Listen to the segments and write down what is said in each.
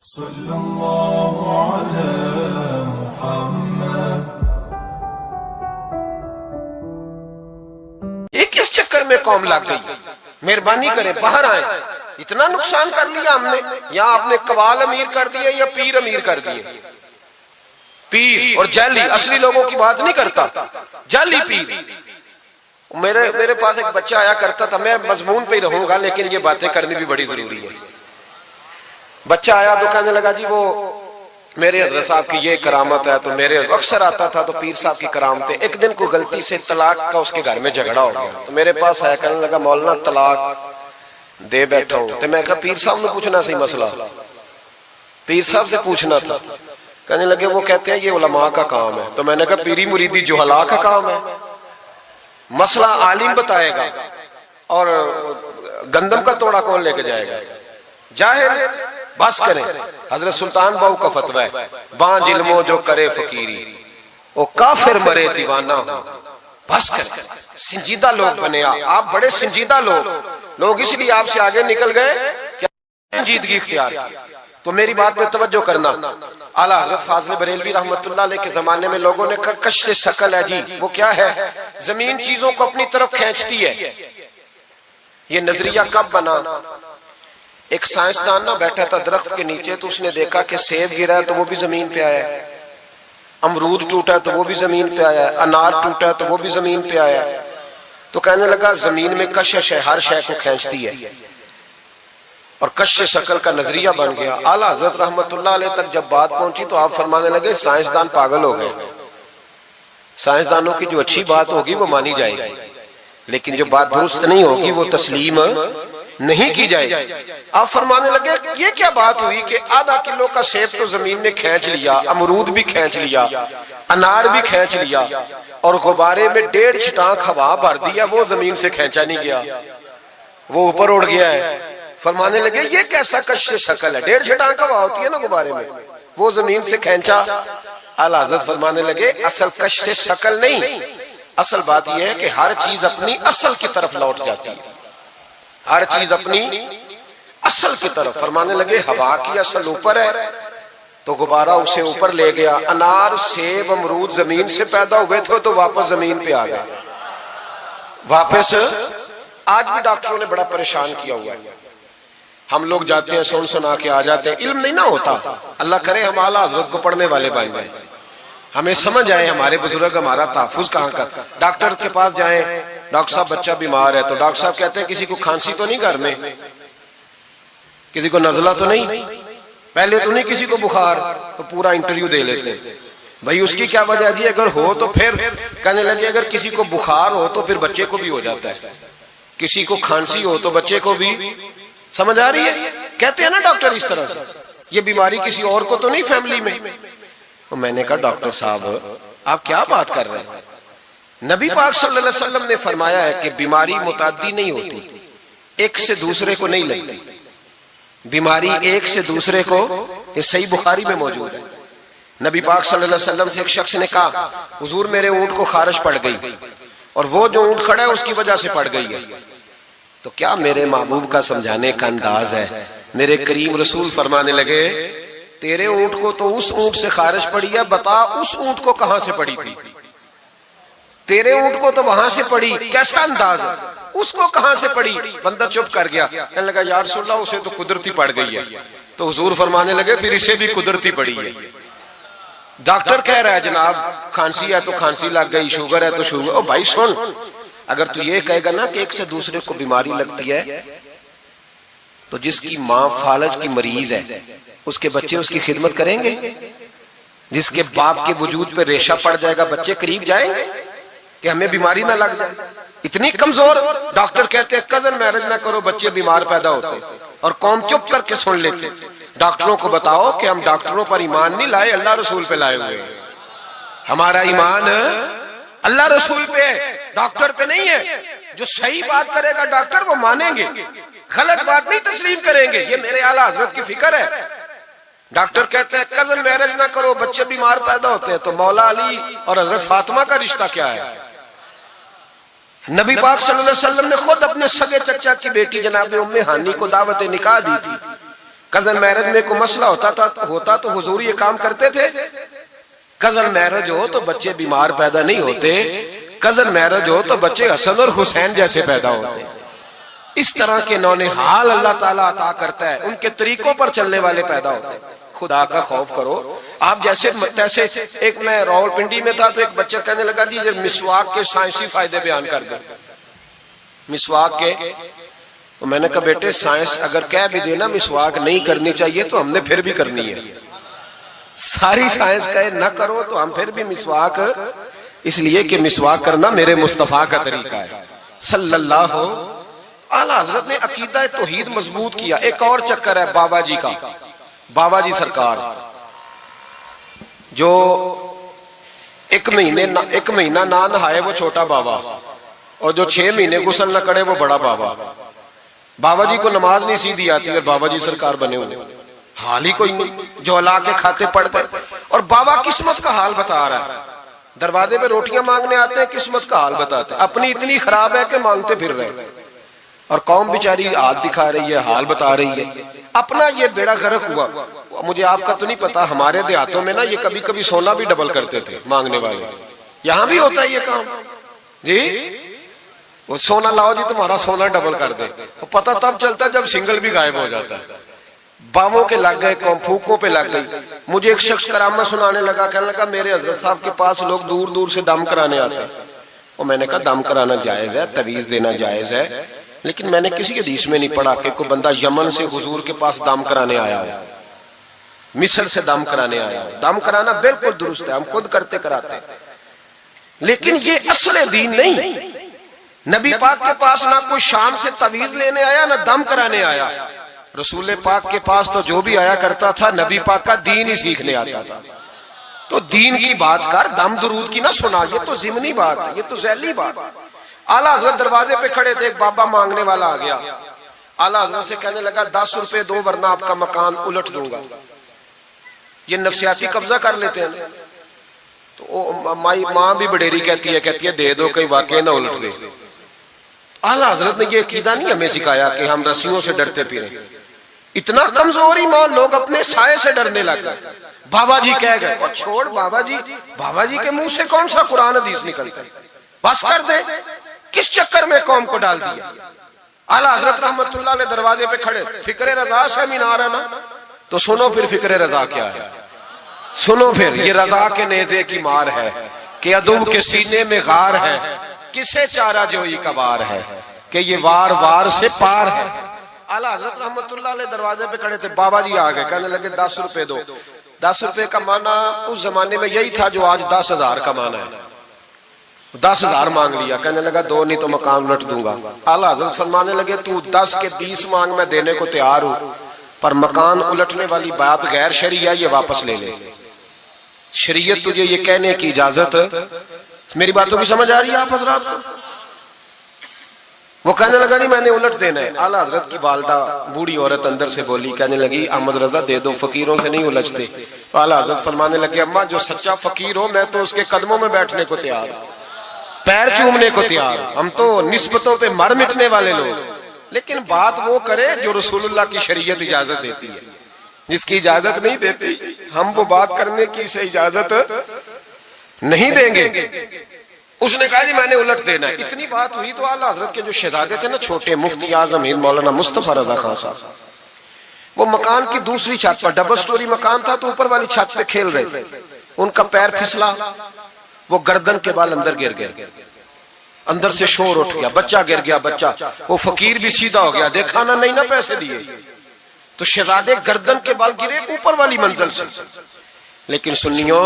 सल्लल्लाहु अलैहि मुहम्मद। ये किस चक्कर में कौम लग गई? मेहरबानी करें बाहर आए। इतना नुकसान कर लिया हमने, या आपने कवाल अमीर कर दिए या पीर अमीर कर दिए। पीर और जाली, असली लोगों की बात नहीं करता, जाली पीर। मेरे पास एक बच्चा आया करता था, मैं मजमून पे ही रहूंगा लेकिन ये बातें करनी भी बड़ी जरूरी है। बच्चा आया तो कहने लगा जी वो मेरे हज़रत साहब की ये करामत है, तो मेरे अक्सर आता था तो पीर साहब की करामत है। एक दिन को गलती से तलाक का उसके घर में झगड़ा हो गया, तो मेरे पास आया, कहने लगा मौलाना तलाक दे बैठा हूं। तो मैं कहा पीर साहब ने पूछना सही मसला, पीर साहब से पूछना था। कहने लगे वो कहते हैं ये उलमा का काम है। तो मैंने कहा पीरी मुरीदी जुहला का काम है, मसला आलिम बताएगा और गंदम का तोड़ा कौन लेके जाएगा? जाहिल। बस करें, हजरत सुल्तान बाहू का फतवा है, बांझ इल्मो जो करे फकीरी वो काफिर मरे दीवाना हो। बस करें, संजीदा लोग बने आप बड़े संजीदा लोग इसलिए आपसे आगे निकल गए कि संजीदगी इख्तियार की। तो मेरी बात पे तवज्जो करना। आला हजरत फाज़िल बरेलवी रहमतुल्लाह अलैह के जमाने में लोगों ने कहा कश्श शकल है जी, वो क्या है? जमीन चीजों को अपनी तरफ खींचती है। ये नजरिया कब बना? एक साइंसदान ना बैठा था दरख्त के नीचे, तो उसने देखा कि सेब गिरा है तो वो भी जमीन पे आया है, अमरूद टूटा है तो वो भी जमीन पे आया है, अनार टूटा है तो वो भी जमीन पे आया है। तो कहने लगा जमीन में कशिश है, हर शय को खींचती है, और कश्श शकल का नजरिया बन गया। आला हजरत रहमतुल्लाह अलैह तक जब बात पहुंची तो आप फरमाने लगे साइंसदान पागल हो गए। साइंसदानों की जो अच्छी बात होगी वो मानी जाएगी, लेकिन जो बात दुरुस्त नहीं होगी वो तस्लीम नहीं की जाएगी। आप फरमाने लगे ये क्या बात हुई कि आधा किलो का सेब तो जमीन ने खींच लिया, अमरूद भी खींच लिया, अनार भी खींच लिया, और गुब्बारे में 1.5 छटाक हवा भर दिया, वो जमीन से खींचा नहीं गया, वो ऊपर उड़ गया है। फरमाने लगे ये कैसा कश्श शकल है? 1.5 छटाक हवा होती है ना गुब्बारे में, वो जमीन से खींचा। आला हज़रत फरमाने लगे असल कश्श शकल नहीं, असल बात यह है कि हर चीज अपनी असल की तरफ लौट जाती है, हर चीज अपनी असल की तरफ। फरमाने लगे हवा की असल ऊपर है तो गुब्बारा उसे ऊपर ले गया। अनार सेब अमरूद जमीन से पैदा हुए थे तो वापस जमीन पे आ गए, वापस। आज भी डॉक्टरों ने बड़ा परेशान किया हुआ है। हम लोग जाते हैं सुन सुना के आ जाते हैं, इल्म नहीं ना होता। अल्लाह करे हम आला हजरत को पढ़ने वाले बन जाए, हमें समझ आए हमारे बुजुर्ग हमारा तहफ्फुज कहाँ का। डॉक्टर के पास जाए, डॉक्टर साहब बच्चा बीमार है, तो डॉक्टर साहब कहते हैं किसी को खांसी तो नहीं घर में, किसी को नजला तो नहीं, पहले तो नहीं किसी को बुखार, तो पूरा इंटरव्यू दे लेते हैं भाई उसकी क्या वजह जी, अगर हो तो फिर कहने लगे अगर किसी को बुखार हो तो फिर बच्चे को भी हो जाता है, किसी को खांसी हो तो बच्चे को भी। समझ आ रही है? कहते हैं ना डॉक्टर इस तरह से, ये बीमारी किसी और को तो नहीं फैमिली में। तो मैंने कहा डॉक्टर साहब आप क्या बात कर रहे हैं? नबी पाक सल्लल्लाहु अलैहि वसल्लम ने फरमाया है कि बीमारी मुताद्दी नहीं होती, एक से दूसरे को नहीं लगती बीमारी, एक से दूसरे को। ये सही बुखारी में मौजूद है। नबी पाक सल्लल्लाहु अलैहि वसल्लम से एक शख्स ने कहा हुजूर मेरे ऊंट को खारिश पड़ गई, और वो जो ऊंट खड़ा है उसकी वजह से पड़ गई है। तो क्या मेरे महबूब का समझाने का अंदाज है? मेरे करीम रसूल फरमाने लगे तेरे ऊंट को तो उस ऊंट से खारिश पड़ी है, बता उस ऊंट को कहां से पड़ी थी? तेरे ऊंट को तो वहां से पड़ी, कैसा अंदाज है, उसको कहां से पड़ी? बंदा चुप कर गया, कहने लगा या रसूलल्लाह उसे तो कुदरती पड़ गई है। तो हुजूर फरमाने लगे फिर इसे भी कुदरती पड़ी है। डॉक्टर कह रहा है जनाब खांसी है तो खांसी लग गई, शुगर है तो शुगर। ओ भाई सुन, अगर तू ये कहेगा ना कि एक से दूसरे को बीमारी लगती है, तो जिसकी माँ फालज की मरीज है उसके बच्चे उसकी खिदमत करेंगे? जिसके बाप के वजूद पे रेशा पड़ जाएगा बच्चे करीब जाएंगे कि हमें बीमारी ना लग जाए? इतनी कमजोर। डॉक्टर कहते हैं कजन मैरिज ना करो, बच्चे बीमार पैदा होते, और कौम चुप करके सुन लेते। डॉक्टरों को बताओ कि हम डॉक्टरों पर ईमान नहीं लाए, अल्लाह रसूल पे लाए हुए। हमारा ईमान अल्लाह रसूल पे है, डॉक्टर पे नहीं है। जो सही बात करेगा डॉक्टर वो मानेंगे, गलत बात नहीं तस्लीम करेंगे। ये मेरे आला हजरत की फिक्र है। डॉक्टर कहते हैं कजन मैरिज ना करो, बच्चे बीमार पैदा होते हैं, तो मौला अली और हजरत फातिमा का रिश्ता क्या है? नबी पाक सल्लल्लाहु अलैहि वसल्लम ने खुद अपने सगे चचा की बेटी जनाब उम्मे हानी को दावत निकाह दी थी। कजन मैरिज में कोई मसला होता तो हुजूर ये काम करते थे? कजन मैरिज हो तो बच्चे बीमार पैदा नहीं होते, कजन मैरिज हो तो बच्चे हसन और हुसैन जैसे पैदा होते। इस तरह के नौनिहाल अल्लाह ताला अता करता है, उनके तरीकों पर चलने वाले पैदा होते हैं। खुदा का खौफ करो। आप जैसे एक मैं रावलपिंडी में था तो एक बच्चा कहने लगा जी मिसवाक के साइंसी फायदे बयान कर दे, मिसवाक के। तो मैंने कहा बेटे साइंस अगर कह भी देना मिसवाक नहीं करनी चाहिए तो हमने फिर भी करनी है। सारी साइंस कहे ना करो तो हम फिर भी मिसवाक, इसलिए कि मिसवाक करना मेरे मुस्तफा का तरीका है सल्लल्लाहु। आला हजरत ने अकीदा तौहीद मजबूत किया। एक और चक्कर है बाबा जी का, बाबा जी सरकार जो एक महीना ना नहाए वो छोटा बाबा, और जो 6 महीने गुस्ल न करे वो बड़ा बाबा। बाबा जी को नमाज नहीं सीधी आती और बाबा जी सरकार बने हुए, हाल ही कोई नहीं, जो अल्लाह के खाते पढ़ गए। और बाबा किस्मत का हाल बता रहा है, दरवाजे पे रोटियां मांगने आते हैं, किस्मत का हाल बताते हैं। अपनी इतनी खराब है कि मांगते फिर रहे, और कौम बेचारी हाथ दिखा रही है, हाल बता रही है। अपना ये बेड़ा गर्क हुआ। मुझे आपका तो नहीं पता, हमारे देहातों में ना ये कभी कभी सोना भी डबल करते थे मांगने वाले। यहां भी होता है ये काम जी, वो सोना लाओ जी तुम्हारा सोना डबल कर दे। वो पता तब चलता है जब सिंगल भी गायब हो जाता है। बावों के लग गए, फूकों पे लग गई। मुझे एक शख्स करामत सुनाने लगा, कहने लगा मेरे हजरत साहब के पास लोग दूर दूर से दम कराने आते हैं। और मैंने कहा दम कराना जायज है, तवीज देना जायज है, लेकिन मैंने किसी के हदीस में नहीं पढ़ा कि कोई बंदा यमन से हुजूर के पास दम कराने आया हो, मिस्र से दम कराने आया हो। दम कराना बिल्कुल दुरुस्त है, हम खुद करते कराते, लेकिन ये असले दीन नहीं। नबी पाक के पास ना कोई शाम से तवीज लेने आया ना दम कराने आया। रसूल पाक के पास तो जो भी आया करता था नबी पाक का दीन ही सीखने आता था। तो दीन की बात कर, दम दुरूद की ना सुना, ये तो जिमनी बात है, ये तो जैली बात। आला हजरत दरवाजे पे खड़े थे, एक बाबा मांगने वाला आ गया। आला हजरत से कहने लगा 10 रुपए दो वरना आपका मकान उलट दूंगा। ये नफसियाती कब्जा कर लेते हैं। तो माँ भी बडेरी कहती है दे दो कहीं वाकई ना उलट दे। आला हजरत ने ये अकीदा नहीं हमें सिखाया कि हम रस्सियों से डरते फिरें। इतना कमजोर ईमान, लोग अपने साये से डरने लग गए। बाबा जी कह गए, और छोड़ बाबा जी के मुंह से कौन सा कुरान हदीस निकलता है, बस कर दे। किस चक्कर में कौम को डाल दिया। आला हजरत रहमतुल्लाह अलैह दरवाजे पे खड़े, फिक्रे रजा से मीनार है ना, तो सुनो फिर फिक्रे रजा क्या है, सुनो फिर ये रजा के नेज़े की मार है कि अदू के सीने में गार है, किसे चारा जो ही कबार है कि ये वार वार से पार है। आला हजरत रहमतुल्लाह अलैह दरवाजे पे खड़े थे, बाबा जी आ गए, कहने लगे 10 रुपए दो। 10 रुपए का माना उस जमाने में यही था जो आज 10,000 का माना है। 10,000 मांग लिया, कहने लगा दो नहीं तो मकान उलट दूंगा। आला हजरत फरमाने लगे तू 10 के 20 मांग, मैं देने को तैयार हूं, पर मकान उलटने वाली बात गैर शरीया, ये वापस ले ले। शरीयत तुझे ये कहने की इजाजत, मेरी बातों की समझ आ रही है आप हजरात को? वो कहने लगा नहीं मैंने उलट देना है। आला हजरत की वालदा बूढ़ी औरत अंदर से बोली, कहने लगी अहमद रजा दे दो, फकीरों से नहीं उलझते। तो आला हजरत फरमाने लगे अम्मा जो सच्चा फकीर हो मैं तो उसके कदमों में बैठने को तैयार, पैर चूमने को तैयार, हम तो निस्बतों पे मर मिटने वाले लोग। लेकिन बात वो करे जो रसूलुल्लाह की शरीयत इजाजत देती है, जिसकी इजाजत नहीं देती हम वो बात करने की से इजाजत नहीं देंगे। उसने कहा जी मैंने उलट देना है। इतनी बात हुई तो आला हजरत के जो शहजादे थे ना छोटे, मुफ्ती आजम हिंद मौलाना मुस्तफा रजा खान साहब, वो मकान की दूसरी छत पर, डबल स्टोरी मकान था तो ऊपर वाली छत पे खेल रहे थे। उनका पैर फिसला, वो गर्दन के बाल अंदर गिर गए, अंदर से शोर उठ गया, बच्चा गिर गया। बच्चा वो फकीर भी सीधा हो गया, देखा ना नहीं ना पैसे दिए, तो शहजादे गर्दन के बाल गिरे ऊपर वाली मंजिल से। लेकिन सुन्नियों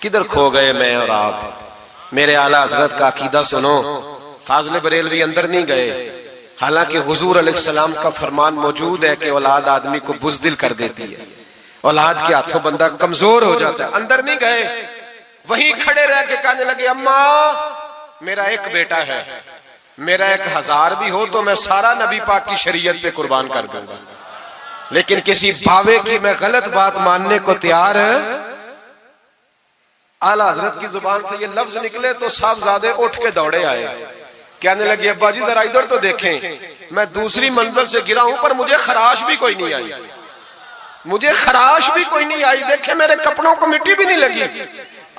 किधर खो गए मैं और आप? मेरे आला हजरत का अकीदा सुनो। फाज़िल बरेलवी अंदर नहीं गए, हालांकि हुजूर अलैहिस्सलाम का फरमान मौजूद है कि औलाद आदमी को बुज़दिल कर देती है, औलाद के हाथों बंदा कमजोर हो जाता है। अंदर नहीं गए, वहीं खड़े रह के कहने लगे अम्मा मेरा एक बेटा है, मेरा 1000 भी हो तो मैं सारा नबी पाक की शरीयत पे कुर्बान कर दूंगा, लेकिन किसी भावे की मैं गलत बात मानने को तैयार है। आला हजरत की जुबान से ये लफ्ज निकले तो साहबजादे उठ के दौड़े आए, कहने लगे अब्बा जी जरा इधर तो देखें। मैं दूसरी मंजिल से गिरा हूं पर मुझे खराश भी कोई नहीं आई, मुझे खराश भी कोई नहीं आई। देखे मेरे कपड़ों को मिट्टी भी नहीं लगी।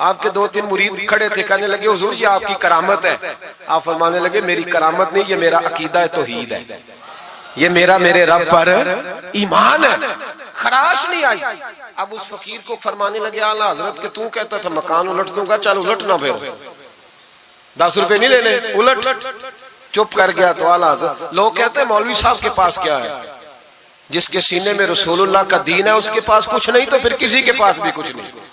आपके 2-3 मुरीद खड़े थे, कहने लगे हुजूर ये आपकी करामत है। आप फरमाने लगे मेरी करामत नहीं, ये मेरा अकीदा है, तौहीद है, ये मेरे रब पर ईमान है। खराश नहीं आई। अब उस फकीर को फरमाने लगे आला हजरत के तू कहता था मकान उलट दूंगा, चल उलट ना, फिर 10 रुपए नहीं लेने, उलट। चुप कर गया तो आला हजरत, लोग कहते हैं मौलवी साहब के पास क्या है, जिसके सीने में रसूलुल्लाह का दीन है उसके पास कुछ नहीं, तो फिर किसी के पास भी कुछ नहीं।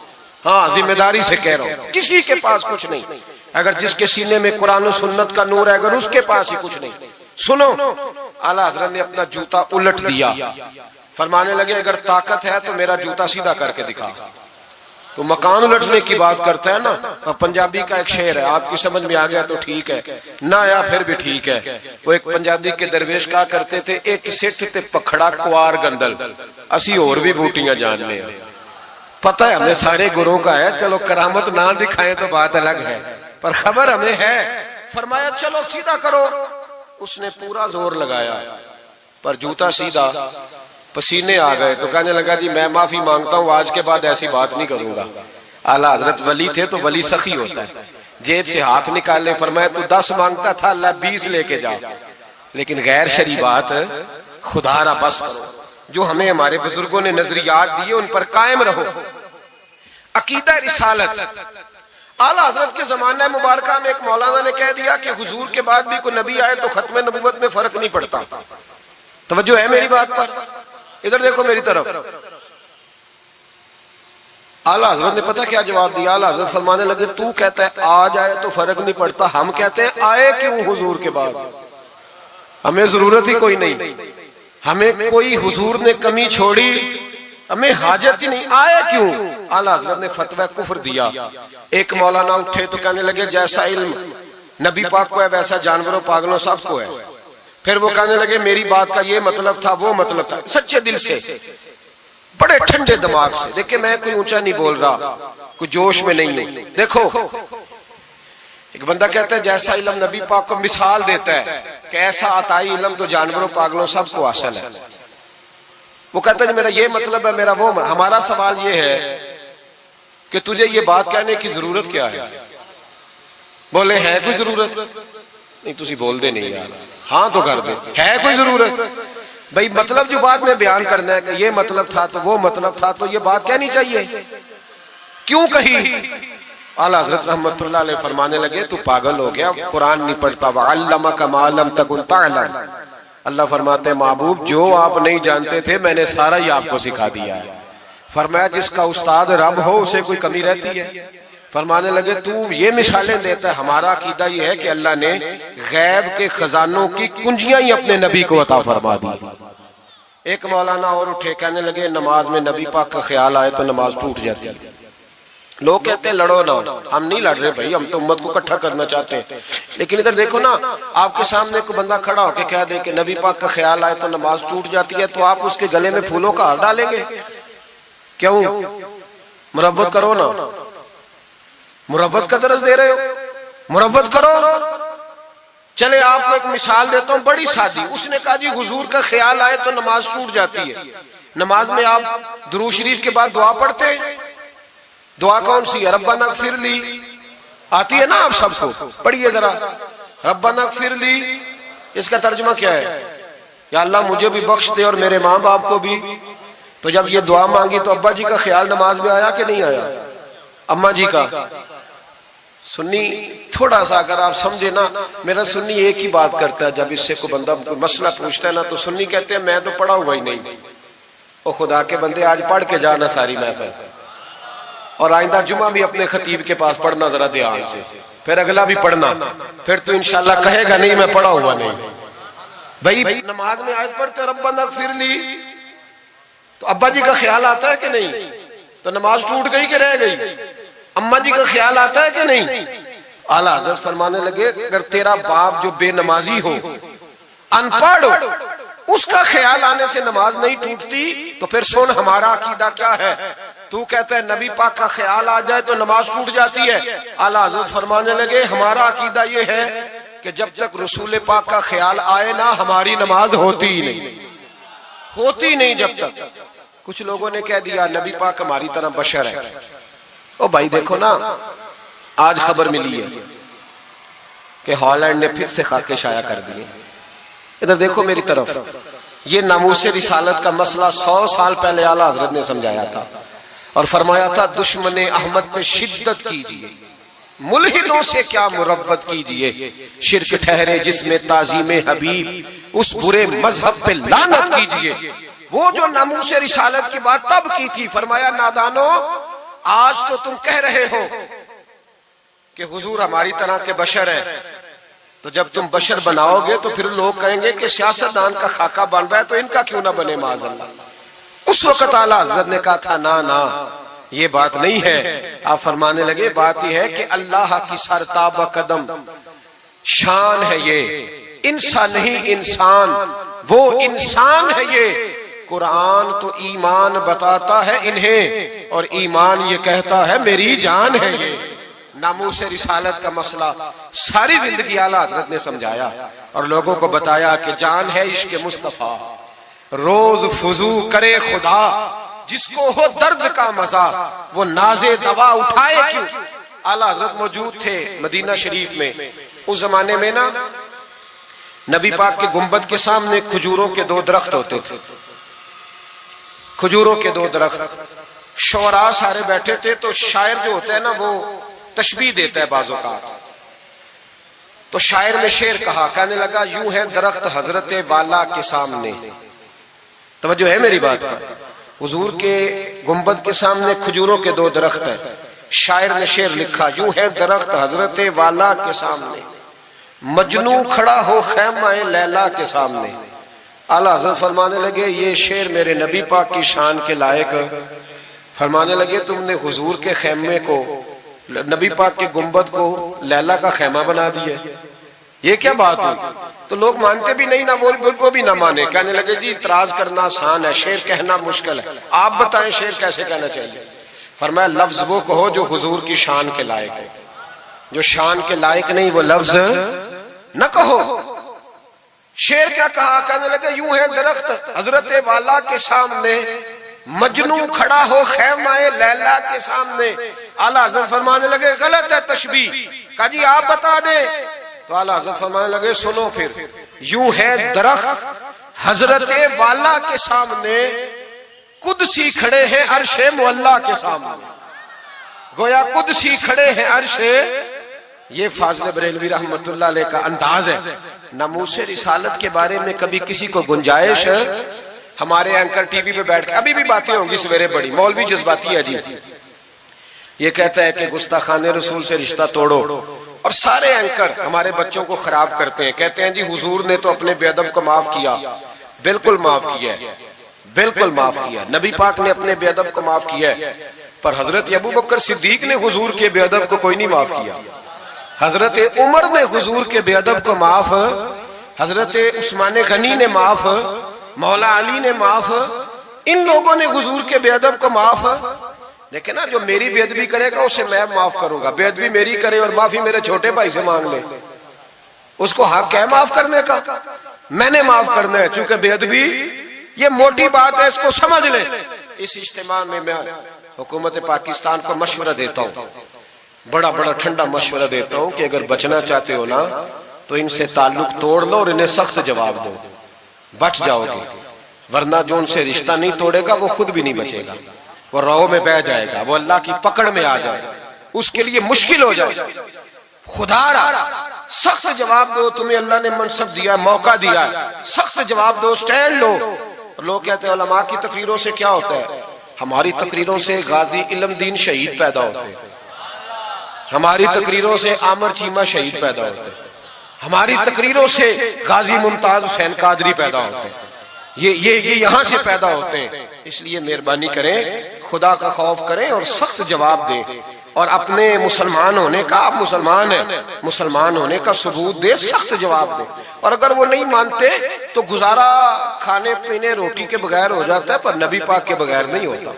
हाँ जिम्मेदारी से कह रहा हूं, किसी के पास कुछ नहीं। अगर जिसके सीने में कुरान और सुन्नत का नूर है, अगर उसके पास ही कुछ नहीं। सुनो, आला हजरत ने अपना जूता उलट दिया, फरमाने लगे अगर ताकत है तो मेरा जूता सीधा करके दिखा। तो मकान उलटने की बात करता है ना, पंजाबी का एक शेर है, आपकी समझ में आ गया तो ठीक है, ना आया फिर भी ठीक है। वो एक पंजाबी के दरवेश कहा करते थे, एक सिठ ते पखड़ा कुआर गंदल, असी और भी बूटियां जानने हैं। पता है हमें सारे गुरुओं का है, चलो करामत ना दिखाएं तो बात अलग है, पर खबर हमें है। फरमाया चलो सीधा करो, उसने पूरा जोर लगाया पर जूता सीधा, पसीने आ गए तो कहने लगा जी मैं माफी मांगता हूं, आज के बाद ऐसी बात नहीं करूंगा। आला हजरत वली थे तो वली सखी होता है, जेब से हाथ निकालने, फरमाया तू 10 मांगता था, अल्लाह 20 लेके जा, लेकिन गैर शरी बात खुदा रा बस करो। जो हमें हमारे बुजुर्गों ने नजरियात दिए उन पर कायम रहो। अकीदा रिसालत, आला हजरत के जमाने मुबारका में एक मौलाना ने कह दिया कि हुजूर के बाद भी कोई नबी आए तो खत्म नबूवत में फर्क नहीं पड़ता। तवज्जो है मेरी बात पर? इधर देखो मेरी तरफ। आला हजरत ने पता क्या जवाब दिया? आला हजरत फरमाने लगे तू कहता है आ जाए तो फर्क नहीं पड़ता, हम कहते हैं आए क्यों हुजूर के बाद? हमें जरूरत ही कोई नहीं, हमें कोई हुजूर ने कमी छोड़ी, हमें हाजत ही नहीं, आए क्यों? आला हजरत ने फतवा कुफ्र दिया। एक मौलाना उठे तो कहने लगे जैसा इल्म नबी पाक को है वैसा जानवरों पागलों सबको है। फिर वो कहने लगे मेरी बात का ये मतलब था, वो मतलब था, सच्चे दिल से, बड़े ठंडे दिमाग से। देखिए मैं कोई ऊंचा नहीं बोल रहा, कोई जोश में नहीं हूं। देखो एक बंदा कहता है जैसा इल्म नबी पाक को मिसाल देता है कि ऐसा अताई इल्म तो जानवरों पागलों सबको हासिल है। वो कहता है मेरा ये मतलब है, मेरा वो। हमारा सवाल ये है कि तुझे ये बात कहने की जरूरत क्या है? बोले है कोई जरूरत? नहीं तुसी बोल दे नहीं यार, हाँ तो कर दे, है कोई जरूरत? भाई मतलब जो बात में बयान करना है कि ये मतलब था तो वो मतलब था, तो ये बात कहनी चाहिए, क्यों कही? आला हजरत रहमतुल्लाह अलैह फरमाने लगे तू पागल हो गया, कुरान नहीं पढ़ता। वअल्लमका मा लम तकुन तअलम, अल्लाह फरमाते हैं महबूब जो आप नहीं जानते थे मैंने सारा ही आपको सिखा दिया है। फरमाया जिसका उस्ताद रब हो उसे कोई कमी रहती है? फरमाने लगे तू ये मिसालें देता है, हमारा अकीदा ये है कि अल्लाह ने गैब के खजानों की कुंजियां ही अपने नबी को अता फरमा दी। एक मौलाना और उठे, कहने लगे नमाज में नबी पाक का ख्याल आए तो नमाज टूट जाती है। लोग कहते हैं लड़ो ना, हम नहीं लड़ रहे भाई, हम तो उम्मत को इकट्ठा करना चाहते हैं। लेकिन इधर देखो ना, आपके सामने कोई बंदा खड़ा होकर कह दे कि नबी पाक का ख्याल आए तो नमाज टूट जाती है, तो आप उसके गले में फूलों का हार डालेंगे? क्यों? मुरव्वत करो ना, मुरव्वत का दर्ज दे रहे हो, मुरव्वत करो। चले आपको एक मिसाल देता हूं बड़ी सादी। उसने कहा जी हुजूर का ख्याल आए तो नमाज टूट जाती है। नमाज में आप दुरूद शरीफ के बाद दुआ पढ़ते, दुआ कौन सी है? रब्बना ग़फ़िरली, आती है ना आप सबको, पढ़िए जरा, रब्बना ग़फ़िरली। इसका तर्जुमा क्या है? या अल्लाह मुझे भी बख्श दे और मेरे माँ बाप को भी। तो जब ये दुआ मांगी तो अब्बा जी का ख्याल नमाज में आया कि नहीं आया? अम्मा जी का? सुन्नी थोड़ा सा अगर आप समझे ना, मेरा सुन्नी एक ही बात करता है, जब इससे कोई बंदा कोई मसला पूछता है ना तो सुन्नी कहते हैं मैं तो पढ़ा हुआ ही नहीं। ओ खुदा के बंदे आज पढ़ के जाना सारी महफिल, और आइंदा जुमा भी अपने खतीब के पास पढ़ना जरा ध्यान से, फिर अगला भी पढ़ना, फिर तो इंशाल्लाह कहेगा नहीं मैं पढ़ा हुआ नहीं। भाई नमाज में आयत पढ़ते रब्बना ग़फ़िरली, तो अब्बा जी का ख्याल आता है कि नहीं? तो नमाज टूट गई कि रह गई? अम्मा जी का ख्याल आता है कि नहीं? आला हज़रत फरमाने लगे अगर तेरा बाप जो बेनमाजी हो, अनपढ़ हो, उसका ख्याल आने से नमाज नहीं टूटती, तो फिर सुन हमारा अकीदा क्या है। तू कहता है नबी पाक का ख्याल आ जाए तो नमाज टूट जाती है। आला हज़रत फरमाने लगे हमारा अकीदा ये है कि जब तक रसूल पाक का ख्याल आए ना हमारी नमाज होती ही नहीं, होती नहीं जब तक। कुछ लोगों ने कह दिया नबी पाक हमारी तरह बशर है। ओ भाई देखो ना, आज खबर मिली है कि हॉलैंड ने फिर से खाके शाया कर दिए। इधर देखो मेरी तरफ, ये नामूस रिसालत का मसला 100 साल पहले आला हजरत ने समझाया था और फरमाया था दुश्मन अहमद पे शिद्दत कीजिए, मुल्हिदों से क्या मुरव्वत कीजिए, शिरक ठहरे जिसमें ताजीम हबीब, उस बुरे मजहब पे लानत कीजिए। वो जो नामूस रिसालत की बात तब की थी, फरमाया नादानो आज तो तुम कह रहे हो कि हुजूर हमारी तरह के बशर है, तो जब तुम बशर बनाओगे तो फिर लोग कहेंगे कि सियासतदान का खाका बन रहा है तो इनका क्यों ना बने माज़अल्लाह। उस वक्त आला हज़रत ने कहा था ना ना ये बात नहीं है। आप फरमाने लगे बात यह है कि अल्लाह की सरताब कदम शान है ये, इंसान नहीं इंसान, वो इंसान है ये। कुरान तो ईमान बताता है इन्हें और ईमान ये कहता है मेरी जान है ये। नामूस रिसालत का मसला सारी जिंदगी आला हज़रत ने समझाया और लोगों को बताया कि जान है इश्क मुस्तफा, रोज फुजू करे खुदा, जिसको हो दर्द का मजा वो नाजे दवा उठाए क्यों। आला हज़रत मौजूद थे मदीना शरीफ में। उस जमाने में ना नबी पाक के गुंबद के सामने खजूरों के 2 दरख्त होते थे, खजूरों के 2 दरख्त। शोरा सारे बैठे थे, तो शायर जो होता है ना वो तशबीह देता है बाजों का। तो शायर ने शेर कहा, कहने लगा यूं है दरख्त हजरत वाला के सामने। तवज्जो है मेरी बात पर। हुजूर के गुंबद के सामने खजूरों के 2 दरख्त हैं। शायर ने शेर लिखा, यूं है दरख्त हजरत वाला के सामने, मजनू खड़ा हो खैमाए लैला के सामने। आला हज़रत फरमाने लगे ये शेर मेरे नबी पाक की शान के लायक। फरमाने लगे तुमने हुजूर के खैमे को, नबी पाक के गुंबद को लैला का खैमा बना दिया, ये क्या बात हुई। तो लोग मानते भी नहीं ना, वो भी ना माने। कहने लगे जी इतराज करना आसान है, शेर कहना मुश्किल है, आप बताएं शेर कैसे कहना चाहिए। फरमाया लफ्ज वो कहो जो हुजूर की शान के लायक है, जो शान के लायक नहीं वो लफ्ज न कहो। शेर क्या कहा, कहने लगे यूं है दरख्त हजरत वाला के सामने, मजनू खड़ा हो खैमाए लैला के सामने। आला हज़रत फरमाने लगे गलत है तशबीह। कहा जी आप बता दे। तो आला हज़रत फरमाने लगे सुनो फिर, यूं है दरख्त हजरत वाला के सामने, कुदसी खड़े हैं अर्शे मुअल्ला के सामने। गोया कुदसी खड़े हैं अर्शे। ये फाज़िल बरेलवी रहमतुल्लाह अलैह का अंदाज है। नामूस रिसालत के बारे में कभी किसी को गुंजाइश, हमारे एंकर टीवी पे बैठ के अभी भी बातें होंगी सवेरे बड़ी, मौलवी जज्बाती है जी, ये कहता है कि गुस्ताखाने रसूल से रिश्ता तोड़ो, और सारे एंकर हमारे बच्चों को खराब करते हैं। कहते हैं जी हुजूर ने तो अपने बेअदब को माफ किया। बिल्कुल माफ किया है, बिल्कुल माफ किया। नबी पाक ने अपने बेअदब को माफ किया है, पर हजरत अबू बकर सिद्दीक ने हुजूर के बेअदब को कोई नहीं माफ किया। हजरत उमर ने हुजूर के बेअदब को माफ, हजरत उस्मान गनी ने माफ, मौला अली ने माफ, इन लोगों ने हुजूर के बेअदब को माफ। लेकिन ना जो मेरी बेअदबी करेगा उसे मैं माफ करूंगा। बेअदबी मेरी करे और माफी मेरे छोटे भाई से मांग ले, उसको हक है माफ करने का, मैंने माफ करना है। क्योंकि बेअदबी ये मोटी बात है, इसको समझ ले। इस इज्तिमा में मैं हुकूमत पाकिस्तान को मशवरा देता हूँ, बड़ा बड़ा ठंडा मशवरा देता हूँ कि अगर बचना चाहते हो ना तो इनसे ताल्लुक तोड़ लो और इन्हें सख्त जवाब दो, बच जाओगे। वरना जो उनसे रिश्ता नहीं तोड़ेगा वो खुद भी नहीं बचेगा, वो राह में बह जाएगा, वो अल्लाह की पकड़ में आ जाए, उसके लिए मुश्किल हो जाए। खुदारा सख्त जवाब दो, तुम्हें अल्लाह ने मनसब दिया, मौका दिया, सख्त जवाब दो, स्टैंड लो। लोग कहते हैं उलमा की तकरीरों से क्या होता है, हमारी तकरीरों से गाजी इल्म दीन शहीद पैदा होते हैं, हमारी तकरीरों से आमर चीमा शहीद पैदा होते हैं, हमारी तकरीरों से गाजी मुमताज हुसैन कादरी पैदा होते हैं, ये यहां से पैदा होते हैं। इसलिए मेहरबानी करें, खुदा का खौफ करें और सख्त जवाब दें, और अपने मुसलमान होने का, आप मुसलमान हैं, मुसलमान होने का सबूत दे, सख्त जवाब दे। और अगर वो नहीं मानते तो गुजारा खाने पीने रोटी के बगैर हो जाता है, पर नबी पाक के बगैर नहीं होता।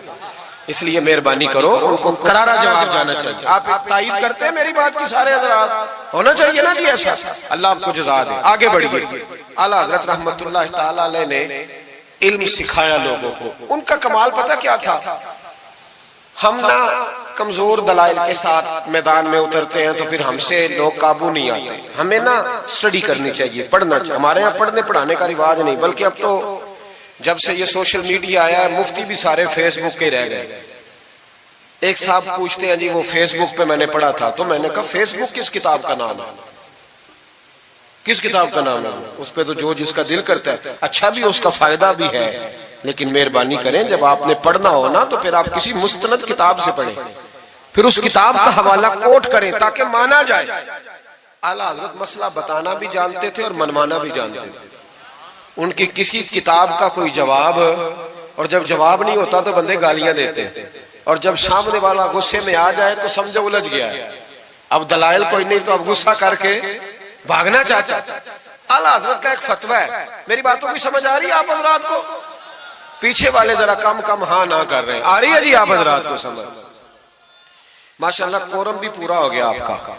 इसलिए मेहरबानी करो, उनको करारा जवाब जाना चाहिए। आप तायीद करते हैं मेरी बात की, सारे हजरात होना चाहिए ना जी ऐसा। अल्लाह आपको जज़ा दे। आगे बढ़िए। आला हजरत रहमतुल्लाह ताला अलैह ने इल्म सिखाया लोगों को। उनका कमाल पता क्या था? हम ना कमजोर दलाइल के साथ मैदान में उतरते हैं तो फिर हमसे लोग काबू नहीं आते। हमें ना स्टडी करनी चाहिए, पढ़ना चाहिए। हमारे यहाँ पढ़ने पढ़ाने का रिवाज नहीं, बल्कि अब तो जब से ये सोशल मीडिया आया है मुफ्ती भी सारे फेसबुक के रह गए। एक साहब पूछते हैं जी वो फेसबुक पे मैंने पढ़ा था, तो मैंने कहा फेसबुक किस किताब का नाम है? किस किताब का नाम है? उस पे तो जो जिसका दिल करता है, अच्छा भी उसका फायदा भी है, लेकिन मेहरबानी करें जब आपने पढ़ना हो ना तो फिर आप किसी मुस्तनद किताब से पढ़ें, फिर उस किताब का हवाला कोट करें ताकि माना जाए। आला हजरत मसला बताना भी जानते थे और मनवाना भी जानते थे। उनकी किसी किताब का कोई जवाब, और जब जवाब नहीं होता तो बंदे गालियां देते हैं, और जब सामने वाला गुस्से में आ जाए तो समझो उलझ गया है। अब दलाइल कोई नहीं तो अब गुस्सा करके भागना चाहता है। आला हजरत का एक फतवा है, मेरी बातों की समझ आ रही है आप हजरात को? पीछे वाले जरा कम कम हाँ ना कर रहे हैं, आ रही है जी आप हजरात को समझ? माशाल्लाह कोरम भी पूरा हो गया आपका,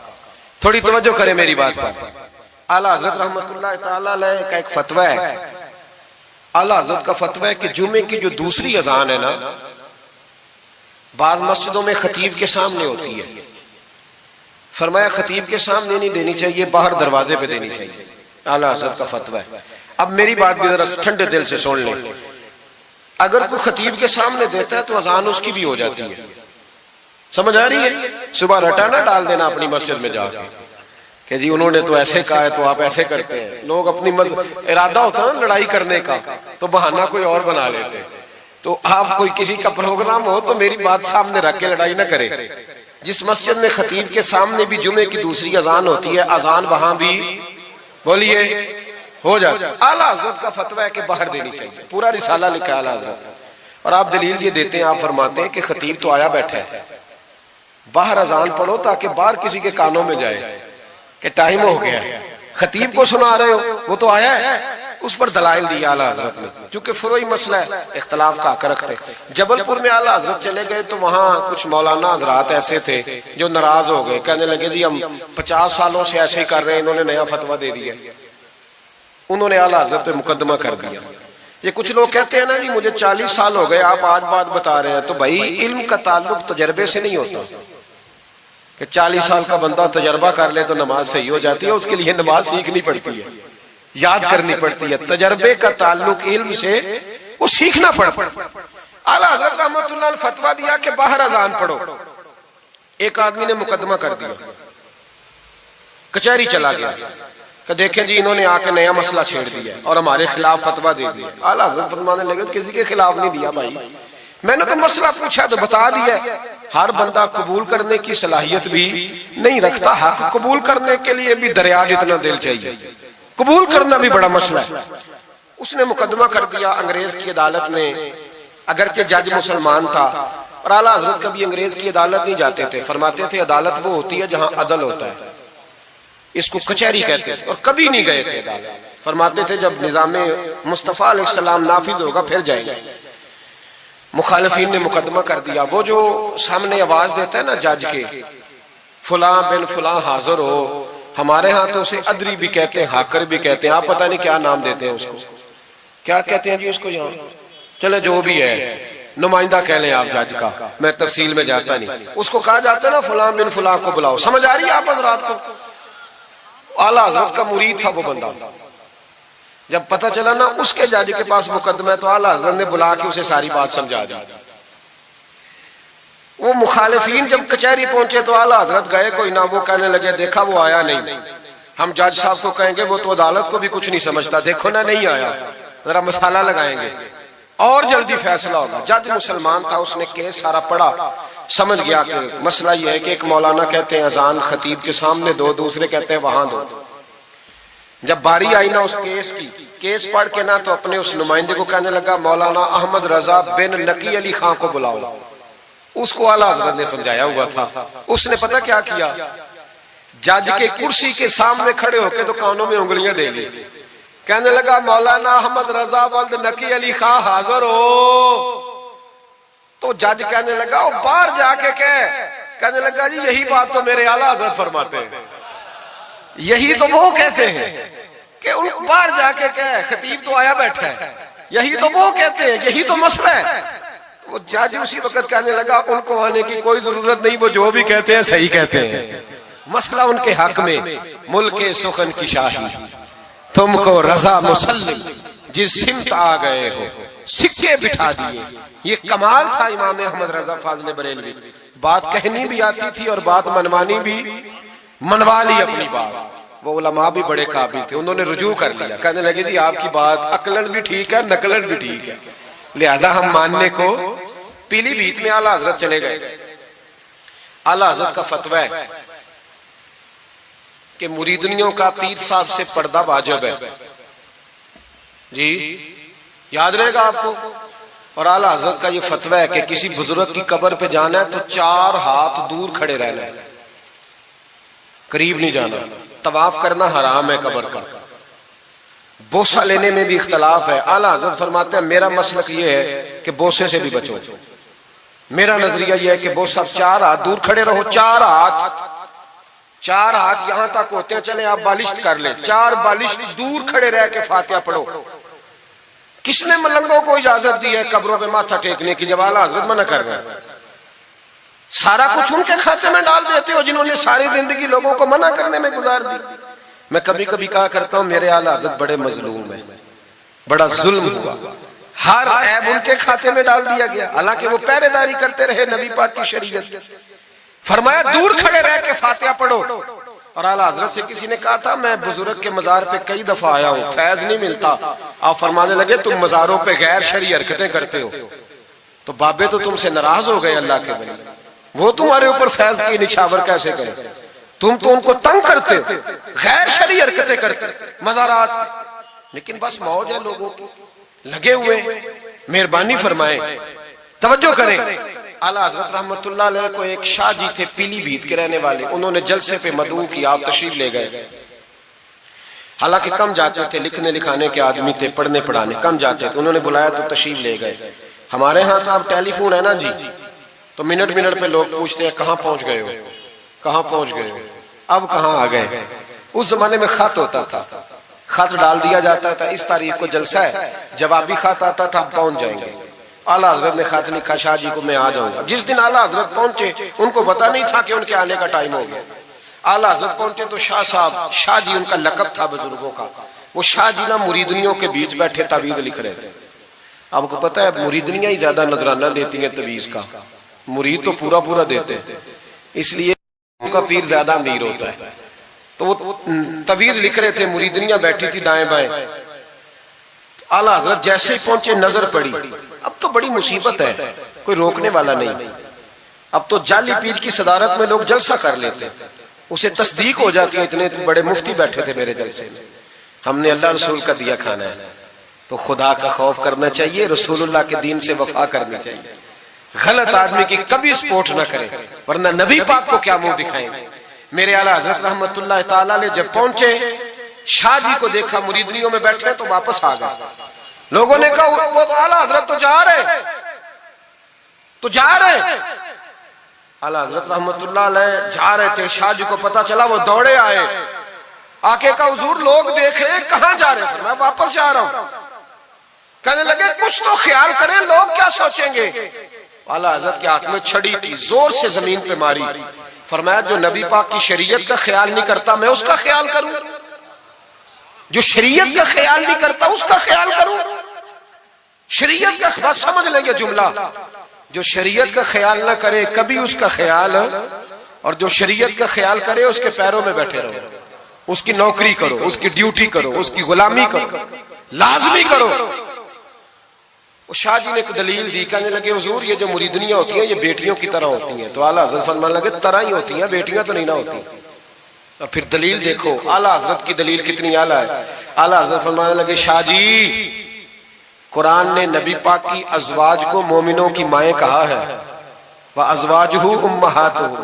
थोड़ी तवज्जो करें मेरी बात पर। आला हजरत रहमतुल्लाह ताला अलैह का एक फतवा है। आला हजरत का फतवा है कि जुमे की जो दूसरी अजान है ना, बाज मस्जिदों में खतीब के सामने होती है। फरमाया खतीब के सामने नहीं देनी चाहिए, बाहर दरवाजे पे देनी चाहिए। आला हजरत का फतवा है। अब मेरी बात भी जरा ठंडे दिल से सुन लें। अगर कोई खतीब के सामने देता है तो अजान उसकी भी हो जाती है, समझ आ रही है? सुबह रटाना डाल देना अपनी मस्जिद में जाके कि जी उन्होंने तो ऐसे कहा है तो आप ऐसे करते हैं। लोग अपनी इरादा होता है ना लड़ाई करने का, तो बहाना कोई और बना लेते हैं। तो आप कोई किसी का प्रोग्राम हो तो मेरी बात सामने रख के लड़ाई ना करे। जिस मस्जिद में खतीब के सामने भी जुमे की दूसरी अजान होती है, अजान वहां भी बोलिए हो जाता है। आला हजरत का फतवा है कि बाहर देनी चाहिए, पूरा रिसाला लिखा है आला हजरत। और आप दलील ये देते हैं, आप फरमाते हैं कि खतीब तो आया बैठा है, बाहर अजान पढ़ो ताकि बाहर किसी के कानों में जाए कि टाइम हो गया है। खतीब को सुना रहे हो, वो तो आया है। उस पर दलाइल दिया आला हजरत ने, क्योंकि फरोई मसला है, इख्तलाफ का हक रखते। जबलपुर में आला हजरत चले गए तो वहां कुछ मौलाना हजरात ऐसे थे जो नाराज हो गए, कहने लगे जी हम 50 सालों से ऐसे ही कर रहे हैं, इन्होंने नया फतवा दे दिया। उन्होंने आला हजरत पे मुकदमा कर दिया। ये कुछ लोग कहते हैं ना जी मुझे 40 साल हो गए, आप आज बात बता रहे हैं। तो भाई इल्म का ताल्लुक तजर्बे से नहीं होता कि 40 साल का बंदा तजर्बा कर ले तो नमाज सही हो जाती है। उसके लिए नमाज सीखनी पड़ती है, याद करनी पड़ती है। तजर्बे का ताल्लुक इल्म से, वो सीखना पड़ता है। आला हजरत रहमतुल्लाह फतवा दिया कि बाहर अजान पढ़ो। एक आदमी ने मुकदमा कर दिया, कचहरी चला गया कि देखें जी इन्होंने आके नया मसला छेड़ दिया और हमारे खिलाफ फतवा दे दिया। आला हजरत फरमाने लगे किसी के खिलाफ नहीं दिया भाई, मैंने तो मसला पूछा तो बता दिया। हर बंदा कबूल करने की सलाहियत भी नहीं रखता। हक कबूल करने के लिए भी दरिया जितना दिल चाहिए, कबूल करना भी बड़ा मसला है। उसने मुकदमा कर दिया अंग्रेज की अदालत में, अगरचे जज मुसलमान था। और आला हजरत कभी अंग्रेज की अदालत नहीं जाते थे, फरमाते थे अदालत वो होती है जहां अदल होता है, इसको कचहरी कहते थे। और कभी नहीं गए थे अदालत, फरमाते थे जब निजामे मुस्तफा अलैहिस्सलाम नाफिज होगा फिर जाएंगे। मुखालिफिन ने मुकदमा कर दिया। वो जो सामने आवाज देता है ना जज के, फुला बिन फुला हाजिर हो, हमारे यहाँ तो उसे अदरी भी कहते हैं, हाकर भी कहते हैं, आप पता नहीं क्या नाम देते हैं उसको, क्या कहते हैं जी उसको यहाँ, चले जो भी है, नुमाइंदा कह लें आप जज का, मैं तफसील में जाता नहीं। उसको कहा जाता है ना फुला बिन फुला को बुलाओ। समझ आ रही है आप हजरात को? आला हजरत का मुरीद था वो बंदा। जब पता चला ना उसके जज के पास मुकदमा है तो आला हजरत ने बुला के उसे सारी बात समझा दी। वो मुखालिफिन जब कचहरी पहुंचे तो आला हजरत गए कोई ना, वो कहने लगे देखा वो आया नहीं, हम जज साहब को कहेंगे वो तो अदालत को भी कुछ नहीं समझता, देखो ना नहीं आया, जरा मसाला लगाएंगे और जल्दी फैसला होगा। जज मुसलमान था, उसने केस सारा पढ़ा, समझ गया कि मसला यह है कि एक मौलाना कहते हैं अजान खतीब के सामने दो, दूसरे कहते हैं वहां दो। जब बारी आई ना उस केस की, केस पढ़ के ना तो अपने उस नुमाइंदे को कहने लगा मौलाना अहमद रजा बिन नकी अली खां को बुलाओ। उसको आला हजरत ने समझाया हुआ था। उसने पता क्या किया, जज के कुर्सी के सामने खड़े होके तो कानों में उंगलियां दे ली, कहने लगा मौलाना अहमद रजा वल्द नकी अली खां हाजिर हो। तो जज कहने लगा वो बाहर जाके कहने लगा जी यही बात तो मेरे आला हजरत फरमाते हैं, यही तो वो कहते हैं कि उन बाहर जाके कह, खतीब तो आया बैठा है, यही तो वो कहते हैं, यही तो मसला है। तो वो जज उसी वक्त कहने लगा उनको आने की कोई जरूरत नहीं, वो जो भी कहते हैं सही कहते हैं, मसला उनके हक में मुल्के सुखन की शाही, तुमको रजा मुसल्लिम जिस सिमत आ गए हो सिक्के बिठा दिए। ये कमाल था इमाम अहमद रजा फाज़िल बरेलवी, बात कहनी भी आती थी और बात मनवानी भी, मनवा ली अपनी बात। वो उलमा भी बड़े काबिल थे, उन्होंने रुजू कर लिया, कहने लगे जी आपकी बात अकलन भी ठीक है, नकलन भी ठीक है, लिहाजा हम मानने को पीलीभीत में आला हजरत चले गए। आला हजरत का फतवा है कि मुरीदनियों का पीर साहब से पर्दा वाजिब है जी, याद रहेगा आपको। और आला हजरत का ये फतवा है कि किसी बुजुर्ग की कब्र पे जाना है तो 4 हाथ दूर खड़े रहना है, करीब नहीं जाना। तवाफ करना हराम है कब्र का। बोसा लेने में भी इख्तलाफ है। आला हजरत फरमाते हैं मेरा मसलक ये है कि बोसे से भी बचो, मेरा नजरिया यह है कि बोसा 4 हाथ दूर खड़े रहो, 4 हाथ यहां तक होते हैं, चले आप बालिश कर ले, 4 बालिश दूर खड़े रह के फातिहा पढ़ो। किसने मलंगों को इजाजत दी है कब्रों पे माथा टेकने की, जब आला हजरत मना कर रहे हैं? सारा कुछ उनके खाते में डाल देते हो जिन्होंने सारी जिंदगी लोगों को मना करने में गुजार दी। मैं कभी कभी कहा करता हूं मेरे आला हजरत बड़े मजलूम है, बड़ा जुल्म हुआ, हर ऐब उनके खाते में डाल दिया गया, हालांकि वो पहरेदारी करते रहे नबी पाक की शरीयत। फरमाया दूर खड़े रह के फातिहा पढ़ो। और आला हजरत से किसी ने कहा था मैं बुजुर्ग के मजार पे कई दफा आया हूं, फैज नहीं मिलता। आप फरमाने लगे तुम मजारों पे गैर शरई हरकतें करते हो, तो बाबे तो तुमसे नाराज हो गए अल्लाह के बनी, वो तुम्हारे ऊपर फैज की निछावर कैसे करें, तुम तो उनको तंग करते हो, गैर शरई हरकतें करते मजारात। लेकिन बस मौज है लोगों की, लगे हुए। मेहरबानी फरमाए, तवज्जो करें। आला हजरत रहमतुल्लाह अलैह को एक शाह जी थे पीलीभीत के रहने वाले, उन्होंने जलसे पे मदऊ किया, आप तशरीफ ले गए। हालांकि कम जाते थे, लिखने लिखाने के आदमी थे, पढ़ने पढ़ाने कम जाते थे, उन्होंने बुलाया तो तशरीफ ले गए। हमारे यहाँ तो अब टेलीफोन है ना जी, तो मिनट मिनट पे लोग पूछते हैं कहाँ पहुंच गए हो, कहाँ पहुंच गए हो, अब कहाँ आ गए। उस जमाने में खत होता था, खत डाल दिया जाता था, इस तारीख को जलसा है, जवाबी खत आता था, पहुंच जाएंगे। आला हजरत ने खत लिखा शाह जी को मैं आ जाऊंगा। जिस दिन आला हजरत पहुंचे उनको पता नहीं था कि उनके आने का टाइम हो गया। आला हजरत पहुंचे तो शाह साहब, शाह जी उनका लकब था बुजुर्गों का, वो शाह जी ना मुरीदनियों के बीच बैठे तावीज़ लिख रहे थे। आपको पता है मुरीदनियां ही ज्यादा नजराना देती हैं तवीज़ का, मुरीद तो पूरा पूरा देते हैं, इसलिए उनका पीर ज्यादा अमीर होता है। तो वो तवीज़ लिख रहे थे, मुरीदनियां बैठी थी दाएं बाएं। आला हजरत जैसे ही पहुंचे नजर पड़ी, अब तो बड़ी मुसीबत है, कोई रोकने वाला नहीं। अब तो जाली पीर की सदारत में लोग जलसा कर लेते हैं, उसे तस्दीक हो जाती है। इतने बड़े मुफ्ती बैठे थे मेरे जलसे में, हमने अल्लाह रसूल का दिया खाना है, तो खुदा का खौफ करना चाहिए, रसूलुल्लाह के दीन से वफा करनी चाहिए। गलत आदमी की कभी सपोर्ट ना करें, वरना नबी पाक को क्या मुंह दिखाएंगे। मेरे आला हजरत रहमतुल्लाह ताला अलैह जब पहुंचे, शाह जी को देखा मुरीदनियों में बैठे तो वापस आ गए। लोगों ने कहा वो तो आला हजरत तो जा रहे। आला हजरत रहमतुल्लाह अलैह जा रहे थे, शाह जी को पता चला, वो दौड़े आए, आके कहा हुजूर लोग देख रहे कहां जा रहे थे, मैं वापस जा रहा हूं। कहने लगे कुछ तो ख्याल करें, लोग क्या सोचेंगे। आला हजरत के हाथ में छड़ी थी, जोर से जमीन पे मारी। फरमाया जो नबी पाक की शरीयत का ख्याल नहीं करता मैं उसका ख्याल करूं, जो शरीयत का ख्याल नहीं करता उसका ख्याल करूं। शरीयत का बस समझ लेंगे जुमला, जो शरीयत का ख्याल ना करे कभी उसका ख्याल, और जो शरीयत का ख्याल करे उसके पैरों में बैठे रहो, उसकी नौकरी करो, उसकी ड्यूटी करो, उसकी गुलामी करो, लाजमी करो। वो शाह जी ने एक दलील दी, कहने लगे हुजूर ये जो मुरीदनियां होती हैं ये बेटियों की तरह होती हैं। तो आला हजरत फरमाने लगे तरह ही होती हैं, बेटियां तो नहीं ना होती। और फिर दलील देखो, आला हजरत की दलील कितनी आला है। आला हजरत फरमाने लगे शाह जी कुरान ने नबी पाक की अजवाज को मोमिनों की माएँ कहा है, वह अजवाजुहु उम्महातुहु,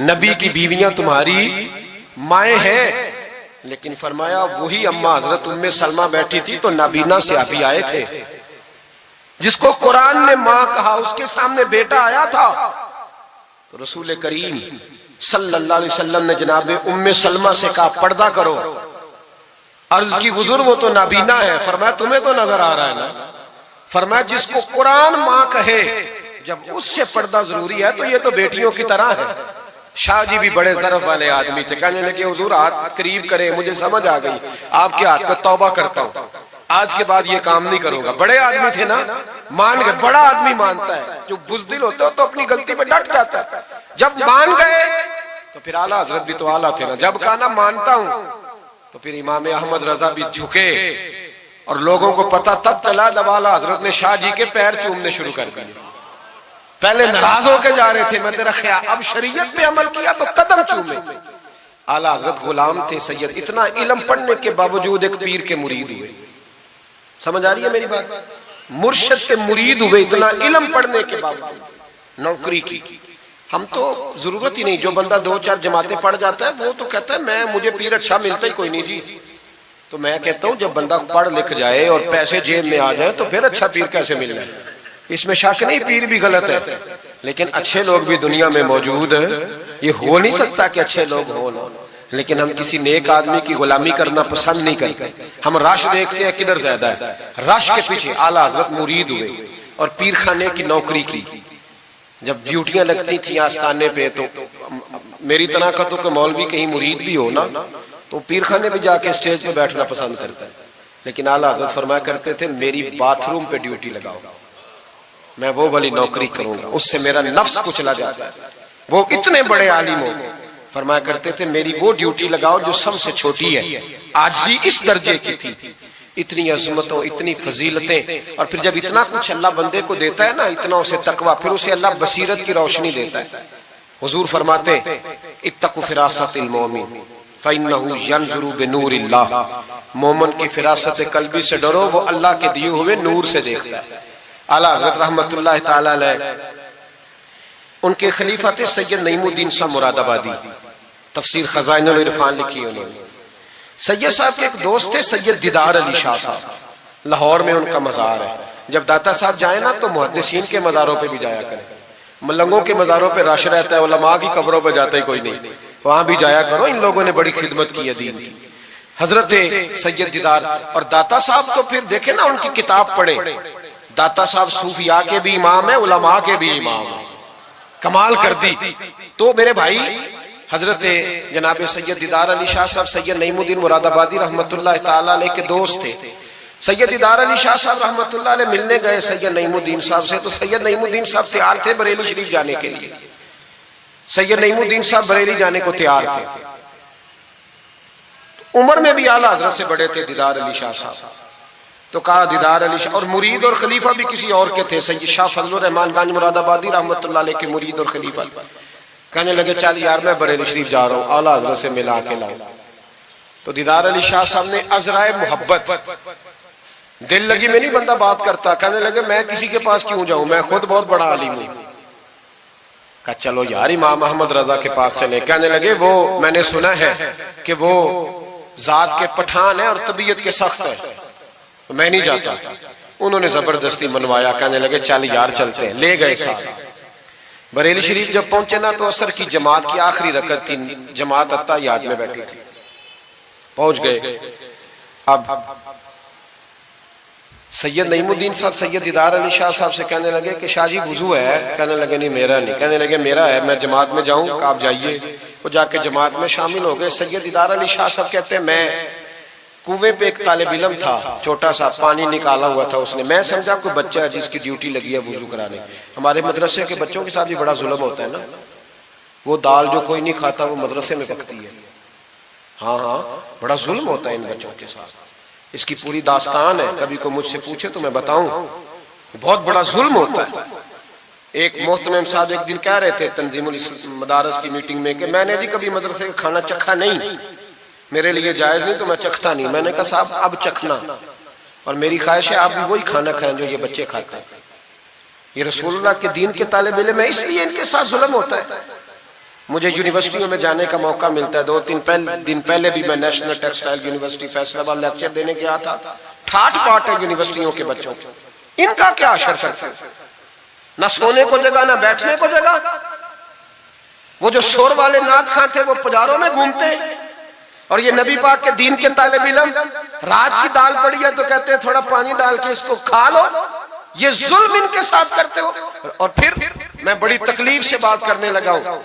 नबी की बीवियां तुम्हारी माएँ हैं। लेकिन फरमाया वही अम्मा हजरत उम्मे सलमा बैठी थी तो नाबीना से अभी आए थे, जिसको कुरान ने मां कहा, उसके सामने बेटा आया था तो रसूल करीम सल्लल्लाहु अलैहि वसल्लम ने जनाब उम्मे सलमा से कहा पर्दा करो। अर्ज की हुजूर वो तो नाबीना है। फरमाया तुम्हें तो नजर आ रहा है ना। फरमाया जिसको कुरान मां कहे जब उससे पर्दा जरूरी है तो ये तो बेटियों की तरह है। शाह जी भी बड़े ज़रफ़ वाले आदमी थे, कहने लगे हुजूर हाथ करीब करे, मुझे समझ आ गई आपके हाथ में तौबा करता हूं, आज के बाद ये काम नहीं करूंगा। बड़े आदमी थे ना, मान गए। बड़ा आदमी मानता है, जो बुज़दिल होता है तो अपनी गलती पे डट जाता है। जब मान गए तो फिर आला हजरत भी तो आला थे ना, जब कहा ना मानता हूं तो फिर इमाम अहमद रजा भी झुके और लोगों को पता तब चला जब आला हजरत ने शाह जी के पैर चूमने शुरू कर दिए। पहले नाराज होकर जा रहे थे, मैं तेरा ख्याल, अब शरीयत पे अमल किया तो कदम चूमे। आला हजरत गुलाम थे सैयद, इतना इल्म पढ़ने के बावजूद एक पीर के मुरीद हुए। समझ आ रही है मेरी बात? मुर्शिद के मुरीद हुए, इतना इल्म पढ़ने के बावजूद। नौकरी की हम तो जरूरत ही नहीं, जो बंदा 2-4 जमातें पढ़ जाता है वो तो कहता है मैं मुझे पीर अच्छा मिलता ही कोई नहीं जी। तो मैं कहता हूं जब बंदा पढ़ लिख जाए और पैसे जेब में आ जाए तो फिर अच्छा पीर कैसे मिल जाए, इसमें शक नहीं। पीर भी गलत है, लेकिन अच्छे लोग भी दुनिया में मौजूद है। ये हो नहीं सकता कि अच्छे लोग हो ना, लेकिन हम किसी नेक आदमी की गुलामी करना पसंद नहीं करते। हम रश देखते हैं किधर ज्यादा है, रश के पीछे। आला हजरत मुरीद हुए और पीर खाने की नौकरी की। जब ड्यूटियां लगती थी आस्थाने पे तो मेरी तरह का तो मौलवी कहीं मुरीद भी हो ना तो पीर खाने पे जाके स्टेज पे बैठना पसंद करता है। लेकिन आला हजरत फरमाया करते थे मेरी बाथरूम पे ड्यूटी लगाओ, मैं वो वाली नौकरी करूंगा, उससे मेरा नफ्स कुचला जाता है। वो इतने बड़े आलिम हो, फरमाया करते थे मेरी वो ड्यूटी लगाओ जो सबसे छोटी है। आजी इस दर्जे की थी, इतनी अजमतों, इतनी फजीलतें, और फिर जब इतना कुछ अल्लाह बंदे को देता है ना, इतना उसे तकवा, फिर उसे अल्लाह बसीरत की रोशनी देता है। हुजूर फरमाते इत्तकु फिरासतिल मोमिन फइन्नहु यंजुरु बिनूरिल्लाह। मोमिन की फिरासत कल्बी से डरो, वो अल्लाह के दिए हुए नूर से देखता है। आला हज़रत रहमतुल्लाह ताला अलैह, उनके खलीफा थे सैयद नईमुद्दीन साहब मुरादाबादी, तफसीर खजाइनुल इरफान लिखी उन्होंने। सैयद साहब के एक दोस्त थे सैयद दीदार अली शाह साहब, लाहौर में उनका मज़ार है। जब दाता साहब जाए ना तो मुहद्दिसीन के मज़ारों पे भी जाया करें। मलंगों के मज़ारों पे रश रहता है, उलमा की कब्रों पे जाता ही कोई नहीं, वहां भी जाया करो। इन लोगों ने बड़ी खिदमत की है दीन की। हजरत सैयद दीदार और दाता साहब तो फिर देखे ना, उनकी किताब पढ़े। दाता साहब सूफिया के भी इमाम है, उलमा के भी इमाम है, कमाल कर दी। तो मेरे भाई हजरत जनाब सैयद दीदार अली शाह साहब सैयद नईमुद्दीन मुरादाबादी रहमतुल्लाह ताला अलैह के दोस्त थे। सैयद दीदार अली शाह साहब रहमतुल्लाह अलैह मिलने गए सैयद नईमुद्दीन साहब से, तो सैयद नईमुद्दीन साहब तैयार थे बरेली शरीफ जाने के लिए। सैयद नईमुद्दीन साहब बरेली जाने को तैयार थे। उम्र में भी आला हजरत से बड़े थे दीदार अली शाह साहब। तो कहा दीदार अली शाह, और मुरीद और खलीफा भी किसी और के थे, सैयद शाह फजलुर रहमान गंज मुरादाबादी रहमतुल्लाह अलैह के मुरीद और खलीफा। कहने लगे चल यार मैं बरेली शरीफ जा रहा हूँ, आला हजरत से मिला के लाऊं। तो दीदार अली शाह साहब ने अजराए मोहब्बत, दिल लगी में नहीं बंदा बात करता, कहने लगे मैं किसी के पास क्यों जाऊं, मैं खुद बहुत बड़ा आलिम हूं। कहा चलो यार इमाम अहमद रजा के पास चले। कहने लगे वो मैंने सुना है कि वो जात के पठान है और तबीयत के सख्त है, तो मैं नहीं जाता। उन्होंने जबरदस्ती मनवाया, कहने लगे चल यार चलते हैं। ले गए साथ। बरेली शरीफ जब पहुंचे ना तो असर की जमात की आखिरी रकत थी, जमात अत्ता याद में बैठी थी। पहुंच गए। अब सैयद नईमुद्दीन साहब सैयद दीदार अली शाह साहब से कहने लगे कि शाह जी वुजू है? कहने लगे नहीं मेरा नहीं। कहने लगे मेरा है, मैं जमात में जाऊं? आप जाइए। वो जाके जमात में शामिल हो गए। सैयद दीदार अली शाह साहब कहते हैं मैं कुएं पे एक तालिब इल्म था, छोटा सा पानी निकाला हुआ था उसने, मैं समझा कोई बच्चा है जिसकी ड्यूटी लगी है वुजू कराने। हमारे मदरसे के बच्चों के साथ भी बड़ा जुल्म होता है ना, वो दाल जो कोई नहीं खाता वो मदरसे में पकती है। हाँ हाँ, बड़ा जुल्म होता है इन बच्चों के साथ। इसकी पूरी दास्तान है, कभी को मुझसे पूछे तो मैं बताऊं, बहुत बड़ा जुल्म होता है। एक मोहतरम साहब एक दिन कह रहे थे तंजीमुल मदारस की मीटिंग में कि मैंने जी कभी मदरसे का खाना चखा नहीं, मेरे लिए जायज नहीं तो मैं चखता नहीं। मैंने कहा साहब अब चखना, और मेरी ख्वाहिश है आप भी वही खाना खाएं जो ये बच्चे खाते हैं। ये रसूलुल्लाह के दीन के तालिब इल्म है, इसलिए इनके साथ जुल्म होता है। मुझे यूनिवर्सिटियों में जाने का मौका मिलता है। 2-3 दिन पहले भी मैं national textile university Faisalabad lecture देने गया था। ठाट पाट है यूनिवर्सिटियों के बच्चों को, इनका क्या असर करते हो? ना सोने को जगह, ना बैठने को जगह। वो जो शोर वाले नाथ खां थे वो पुजारों में घूमते, और ये नबी पाक के दीन के तालिब इल्म रात की दाल पड़ी है तो कहते हैं थोड़ा पानी डाल के इसको खा लो। ये जुल्म इनके साथ करते हो। और फिर मैं बड़ी तकलीफ से बात करने लगा हूं।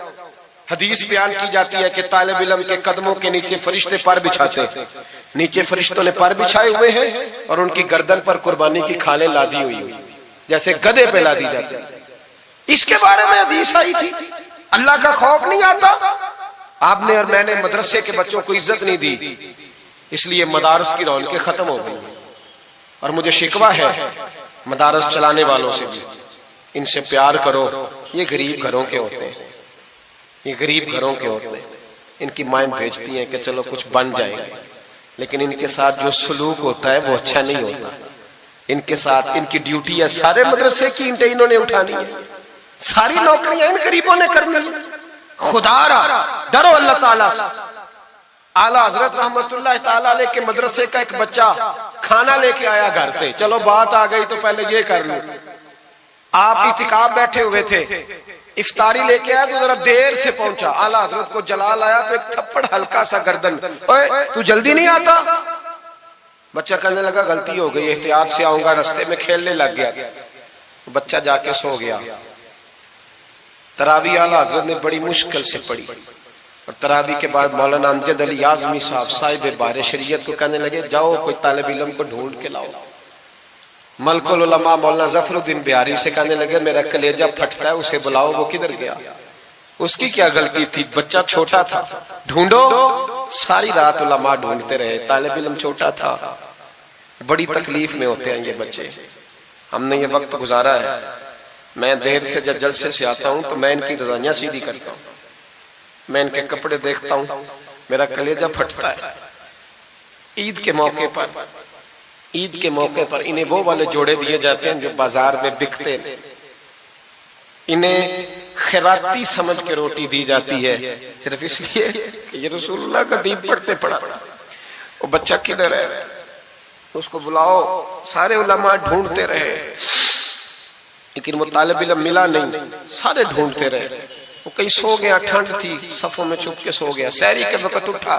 हदीस बयान की जाती है कि तालिब इल्म के कदमों के नीचे फरिश्ते पर बिछाते हैं। नीचे फरिश्तों ने पर बिछाए हुए हैं और उनकी गर्दन पर कुर्बानी की खालें लादी हुई, जैसे गधे पे लादी जाती है। इसके बारे में हदीस आई थी। अल्लाह का खौफ नहीं आता? आपने और मैंने मदरसे के बच्चों को इज्जत नहीं दी, इसलिए मदारस की रौनकें खत्म हो गई। और मुझे शिकवा है मदारस चलाने वालों से भी, इनसे प्यार करो। ये गरीब घरों के होते हैं, ये गरीब घरों के होते हैं। इनकी माएं भेजती हैं कि चलो कुछ बन जाएंगे, लेकिन इनके साथ जो सलूक होता है वो अच्छा नहीं होता। इनके साथ इनकी ड्यूटी है, सारे मदरसे की ईंटें इन्होंने उठानी है, सारी नौकरियां इन गरीबों ने करनी है। खुदारा डरो अल्लाह ताला से। आला हजरत रहमतुल्लाह ताला अलैह के मदरसे का एक बच्चा खाना लेके आया घर से। चलो बात आ गई तो पहले ये कर लूं। आप इतिकाफ बैठे हुए थे, इफ्तारी लेके आया तो जरा देर से पहुंचा। आला हजरत को जलाल आया तो एक थप्पड़ हल्का सा गर्दन, ओए तू जल्दी नहीं आता? बच्चा कहने लगा गलती हो गई, एहतियात से आऊंगा। रास्ते में खेलने लग गया, बच्चा जाके सो गया। तरावी आला हजरत ने बड़ी मुश्किल से पढ़ी, और तरावी के बाद मौलाना अमजद अली आजमी साहब साहिब बारे शरीयत को कहने लगे जाओ कोई तालिब इल्म को ढूंढ के लाओ। मलकुल उलमा मौलाना जफरुद्दीन बिहारी से कहने लगे मेरा कलेजा फटता है, उसे बुलाओ। वो किधर गया? उसकी क्या गलती थी? बच्चा छोटा था। ढूंढो। सारी रात उलमा ढूंढते रहे, तालिब इल्म छोटा था। बड़ी तकलीफ में होते हैं ये बच्चे। हमने ये वक्त गुजारा है। मैं देर से जब जलसे से आता हूं तो मैं इनकी रजाइयां सीधी करता हूं, मैं इनके कपड़े देखता हूं, मेरा कलेजा फटता है। ईद के मौके पर इन्हें वो वाले जोड़े दिए जाते हैं जो बाजार में बिकते हैं। इन्हें खैराती समझ के रोटी दी जाती है, सिर्फ इसलिए कि ये रसूलुल्लाह का दीन पढ़ते पढ़ा। वो बच्चा किधर है? उसको बुलाओ। सारे उलमा ढूंढते रहे, लेकिन वो तालिब इल्म मिला नहीं। सारे ढूंढते रहे। वो कहीं सो गया, ठंड थी, सफों में छुप के सो गया। सहरी के वक्त उठा,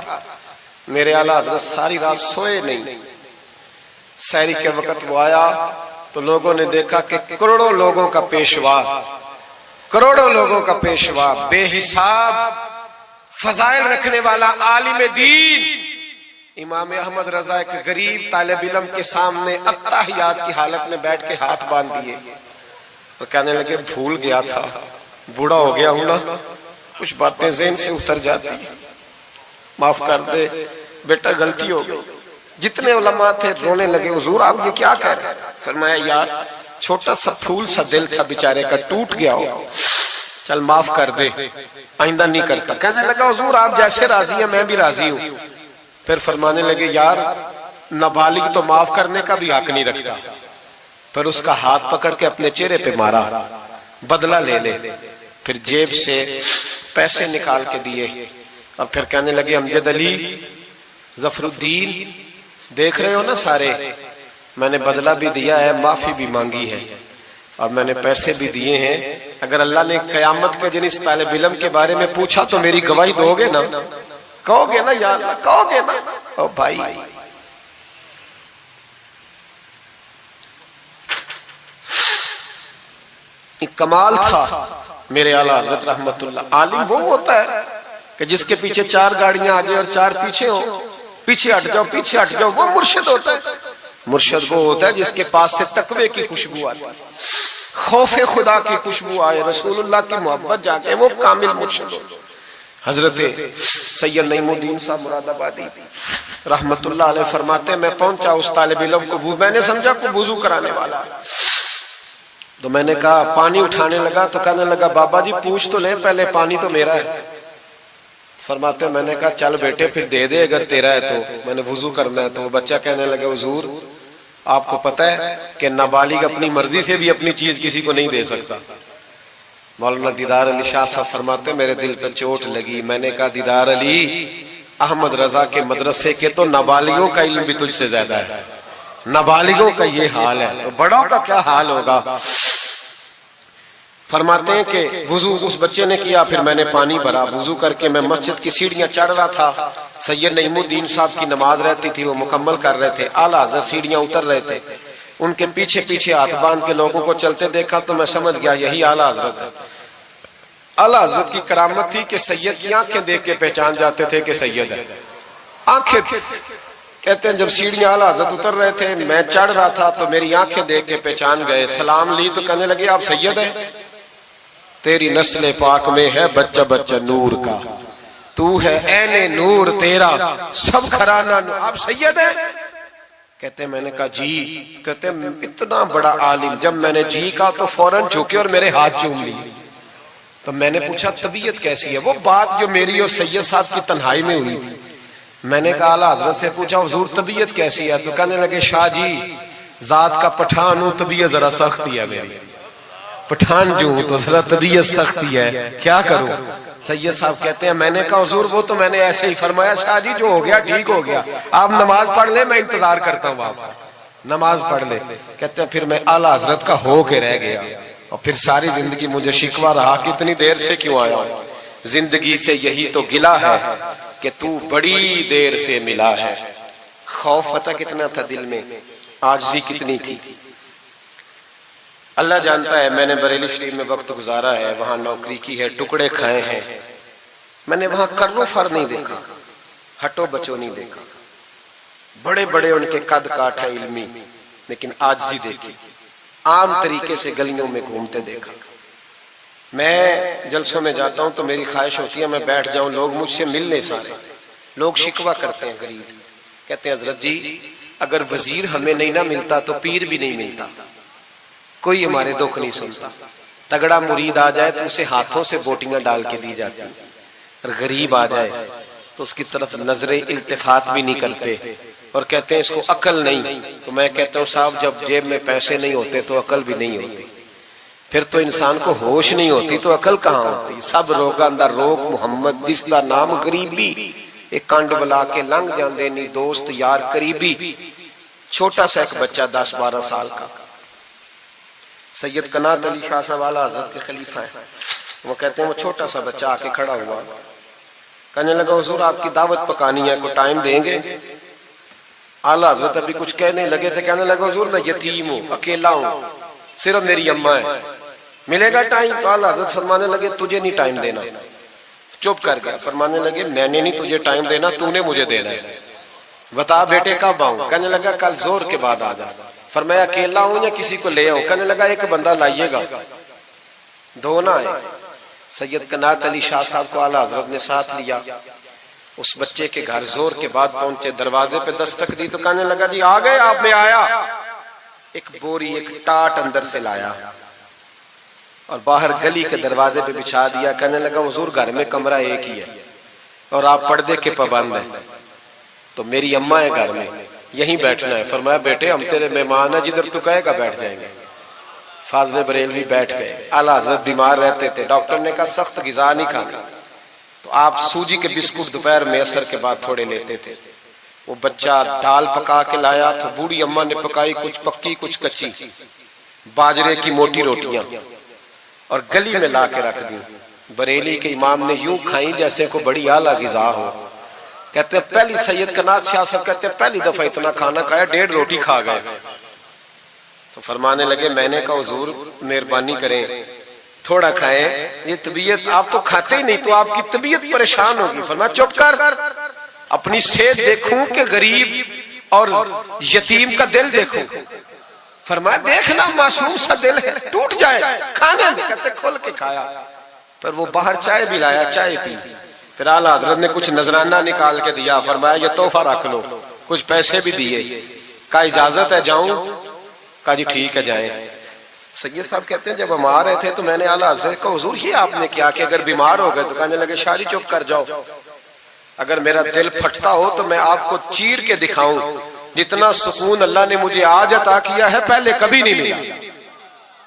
मेरे आला हज़रत सारी रात सोए नहीं। सहरी के वक्त वो आया तो लोगों ने देखा कि करोड़ों लोगों का पेशवा, बेहिसाब फजाइल रखने वाला आलिम दीन इमाम अहमद रजा के गरीब तालिब इल्म के सामने अत्ताहियात की हालत में बैठ के हाथ बांध दिए और कहने लगे भूल गया था, बूढ़ा हो गया हूं ना, कुछ बातें ज़हन से उतर जाती, माफ कर दे बेटा, गलती हो गई। जितने उलमा थे रोने लगे, हुजूर आप ये क्या कह रहे हैं? फरमाया यार छोटा सा फूल सा दिल था बेचारे का, टूट गया हो, चल माफ कर दे, आइंदा नहीं करता। कहने लगा हुजूर आप जैसे राजी हैं मैं भी राजी हूं। फिर फरमाने लगे यार नाबालिग तो माफ करने का भी हक नहीं रखता। पर उसका हाथ पकड़ के अपने चेहरे पे मारा, बदला ले ले। फिर जेब से पैसे निकाल के दिए और फिर कहने लगे अमजद अली, जफरुद्दीन, देख रहे हो ना सारे, मैंने बदला भी दिया है, माफी भी मांगी है और मैंने पैसे भी दिए हैं। अगर अल्लाह ने कयामत के दिन इस तालिब इल्म के बारे में पूछा तो मेरी गवाही दोगे ना? कहोगे ना यार, कहोगे ना? ओ भाई, कमाल था मेरे आला हज़रत रहमतुल्लाह। आलिम वो होता है कि जिसके पीछे 4 गाड़ियां आगे और 4 पीछे हो, पीछे हट जाओ, पीछे हट जाओ, वो मुर्शिद होता है। मुर्शिद वो होता है जिसके पास से तकवे की खुशबू आती है, खौफे खुदा की खुशबू आए, रसूलुल्लाह की मोहब्बत जाके, वो कामिल मुर्शिद होता है। हजरत सैयद नईमुद्दीन साहब मुरादाबादी रहमतुल्लाह अलैह फरमाते, मैं पहुंचा उस तालिब इल्म को, मैंने समझा को वुजू कराने वाला है, तो मैंने कहा पानी उठाने लगा तो कहने लगा बाबा जी पूछ तो ले पहले, पानी तो मेरा है। फरमाते मैंने कहा चल बेटे फिर दे दे अगर तेरा है तो, मैंने वुजू करना है। तो वो बच्चा कहने लगा हुजूर आपको पता है कि नाबालिग अपनी मर्जी से भी अपनी चीज किसी को नहीं दे सकता। मौलाना दीदार अली शाह साहब फरमाते मेरे दिल पर चोट लगी। मैंने कहा दीदार अली, अहमद रजा के मदरसे के तो नाबालिगों का इल्म भी तुझसे ज्यादा है, नाबालिगों का ये हाल है, तो बड़ों का क्या हाल होगा। फरमाते हैं कि वुजू उस बच्चे ने किया, फिर मैंने पानी भरा, वुजू करके मैं मस्जिद की सीढ़ियां चढ़ रहा था। सैयद नईमुद्दीन साहब की नमाज रहती थी, वो मुकम्मल कर रहे थे। आला हज़रत सीढ़ियां उतर रहे थे, उनके पीछे पीछे हाथ बांध के लोगों को चलते देखा तो मैं समझ गया यही आला हज़रत है। आला हज़रत की करामत थी कि सैयद की आंखें देख के पहचान जाते थे कि सैयद है। आंखें, कहते हैं जब सीढ़ियां आला हज़रत उतर रहे थे, मैं चढ़ रहा था तो मेरी आंखें देख के पहचान गए। सलाम ली तो कहने लगे आप सैयद है, तेरी नस्ल पाक में है बच्चा बच्चा नूर का, तू है ऐने नूर तेरा सब घराना, आप सैयद है। कहते मैंने कहा जी। कहते इतना बड़ा आलिम, जब मैंने जी कहा तो फौरन झुके और मेरे हाथ चूम लिए। तो मैंने पूछा तबीयत कैसी है। वो बात जो मेरी और सैयद साहब की तन्हाई में हुई थी, मैंने कहा आला हज़रत से पूछा हुजूर तबीयत कैसी है। तो कहने लगे शाह जी जात का पठान हूं, तबीयत जरा सख्ती है मेरी, पठान जो हूं तो जरा तबीयत सख्ती है, क्या करूं। सैयद साहब कहते हैं मैंने कहा हुजूर वो तो मैंने ऐसे ही फरमाया, शाह जी जो हो गया ठीक हो गया, आप नमाज पढ़ ले, मैं इंतजार करता हूँ, आप नमाज पढ़ ले। कहते हैं फिर मैं आला हज़रत का हो के रह गया और फिर सारी जिंदगी मुझे शिकवा रहा कि इतनी देर से क्यों आया। जिंदगी से यही तो गिला है कि तू बड़ी देर से मिला है। खौफ पता कितना था दिल में, आजिज़ी कितनी थी, अल्लाह जानता है। मैंने बरेली शरीफ में वक्त गुजारा है, वहां नौकरी की है, टुकड़े खाए हैं। मैंने वहां कर्रो फर नहीं देखा, हटो बचो नहीं देखा, बड़े बड़े उनके कद काठ है इल्मी, लेकिन आजिज़ी देखी। आम तरीके से गलियों में घूमते देखा। मैं जलसों में जाता हूं तो मेरी ख्वाहिश होती है मैं बैठ जाऊं, लोग मुझसे मिलने सारे। लोग शिकवा करते हैं गरीब, कहते हैं हजरत जी अगर वजीर हमें नहीं ना मिलता तो पीर भी नहीं मिलता, कोई हमारे दुख नहीं सुनता। तगड़ा मुरीद आ जाए तो उसे हाथों से बोटियां डाल के दी जाती, और गरीब आ जाए तो उसकी तरफ नजरे इल्तिफात भी नहीं करते और कहते हैं इसको अकल नहीं। तो मैं कहता हूँ साहब जब जेब में पैसे नहीं होते तो अकल भी नहीं होती, फिर तो इंसान को होश नहीं होती तो अकल कहाँ होती। सब रोगा अंदर रोग मोहम्मद जिसका नाम गरीबी, एक कंड बला के लंघ जाते नहीं दोस्त यार करीबी। छोटा सा एक बच्चा 10-12 साल का, सैयद कनात अली शाह साहब आला हज़रत के खलीफा है, वो कहते हैं वो छोटा सा बच्चा आके खड़ा हुआ, कहने लगा हुजूर आपकी दावत पकानी है, को टाइम देंगे। आला हज़रत अभी कुछ कहने लगे थे, कहने लगा हुजूर मैं यतीम हूँ, अकेला हूँ, सिर्फ मेरी अम्मा है, मिलेगा टाइम। तो आला हज़रत फरमाने लगे तुझे नहीं टाइम देना। चुप कर गया, फरमाने लगे मैंने नहीं तुझे टाइम देना, तूने मुझे देना है, बता बेटे कब आऊं। कहने लगा कल जोर के बाद आ जा। फरमाया अकेला हूं या किसी को ले आऊं। कहने लगा एक बंदा लाइएगा, दो ना आए। सैयद कनात अली शाह साहब को आला हज़रत ने साथ लिया, उस बच्चे के घर जोर के बाद पहुंचे, दरवाजे पे दस्तक दी तो कहने लगा जी आ गए आप। में आया, एक बोरी एक टाट अंदर से लाया और बाहर गली के दरवाजे पे बिछा दिया। कहने लगा हुजूर घर में कमरा एक ही है और आप पर्दे के पाबंद हैं, तो मेरी अम्मा है घर में, यहीं बैठना है। फरमाया बेटे हम तेरे मेहमान है, जिधर तू कहेगा बैठ जाएंगे। फाज़िल बरेलवी बैठ गए। आला हज़रत बीमार रहते थे, डॉक्टर ने कहा सख्त ग़िज़ा नहीं खाना, तो आप सूजी के बिस्कुट दोपहर में असर के बाद थोड़े लेते थे। वो बच्चा दाल पका के लाया तो बूढ़ी अम्मा ने पकाई, कुछ पक्की कुछ कच्ची, बाजरे की मोटी रोटियां और गली में ला के रख दी। बरेली के इमाम ने यूं खाई जैसे को बड़ी आला ग़िज़ा हो। कहते पहली सैयद कनात शाह साहब कहते पहली दफा इतना खाना खाया, 1.5 रोटी खा गए। तो फरमाने लगे मैंने कहा हुजूर मेहरबानी करें थोड़ा खाएं, ये तबीयत आप तो खाते ही नहीं तो आपकी तबीयत परेशान होगी। फरमाया चुप कर, अपनी सेहत देखूं कि गरीब और यतीम का दिल देखूं। फरमाया देखना मासूम सा दिल है, टूट जाए खाने में। कहते खोल के खाया, पर वो बाहर चाय भी लाया, चाय पी। फिर आला हज़रत ने कुछ नजराना निकाल के दिया, फरमाया ये तोहफा रख लो, कुछ पैसे भी दिए। का इजाजत है जाऊं? का जी ठीक है जाएं। सैयद साहब कहते हैं जब हम आ रहे थे तो मैंने आला हज़रत को हुजूर ये आपने क्या कि अगर बीमार हो गए तो कहने लगे शाह जी चुप कर जाओ, अगर मेरा दिल फटता हो तो मैं आपको चीर के दिखाऊं, जितना सुकून अल्लाह ने मुझे आज अता किया है पहले कभी नहीं मिला,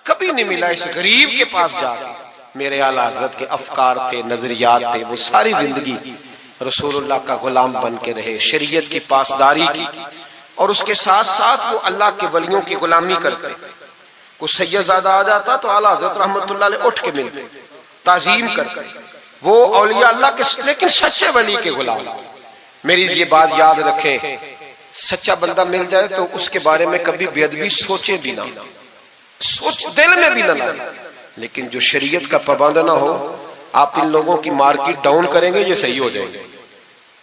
कभी नहीं मिला। इस गरीब के पास जाकर मेरे आला हज़रत के अफकार थे, नजरियात थे, वो सारी जिंदगी रसूलुल्लाह का गुलाम बन के रहे, शरीयत की पासदारी की और उसके साथ साथ वो अल्लाह के वलियों की गुलामी करते। कुछ सैयदजादा आ जाता तो आला हज़रत रहमतुल्लाह अलैह उठ के मिलते, ताजीम करते। वो औलिया अल्लाह के लेकिन सच्चे वली के गुलाम। मेरी ये बात याद रखें, सच्चा बंदा मिल जाए तो उसके बारे में कभी बेअदबी सोचे भी ना, सोच दिल में भी ना लाए। लेकिन जो शरीयत का पाबंद ना हो, आप इन लोगों की मार्केट डाउन करेंगे, ये सही हो जाएंगे,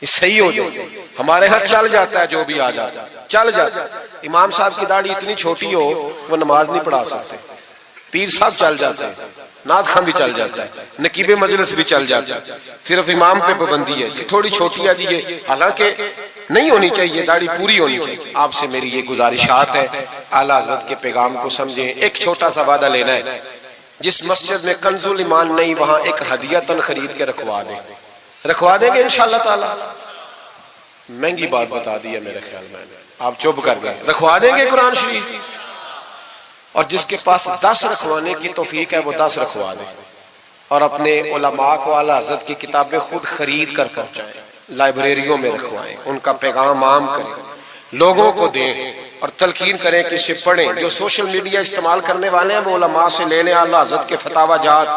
ये सही हो जाएंगे। हमारे यहाँ चल जाता है, जो भी आ जाता है चल जाता है। इमाम साहब की दाढ़ी इतनी छोटी हो वो नमाज नहीं पढ़ा सकते, पीर साहब चल जाते हैं, नाथ खां भी चल जाता है, नकीबे मजलिस भी चल जाता है, सिर्फ इमाम पे पाबंदी है जी थोड़ी छोटी है जी ये, हालांकि नहीं होनी चाहिए, दाढ़ी पूरी होनी चाहिए। आपसे मेरी ये गुजारिशात है, आला हज़रत के पैगाम को समझें। एक छोटा सा वादा लेना है, जिस मस्जिद में कंजुल ईमान नहीं वहां एक हदियतन खरीद के रखवा देंगे इंशाअल्लाह ताला। महंगी बात बता दी है मेरे ख्याल में, आप चुप कर गए। रखवा देंगे कुरान शरीफ, और जिसके पास 10 रखवाने की तौफीक है वो 10 रखवा दे, और अपने उलमा को आला हज़रत की किताबें खुद खरीद कर पहुंचाएं, लाइब्रेरियों में रखवाएं, उनका पैगाम आम करें, लोगों को दें और तलकीन करें कि इसे पढ़ें। जो सोशल मीडिया इस्तेमाल करने वाले हैं वो उलमा से लेने आला हज़रत के फतावा जात,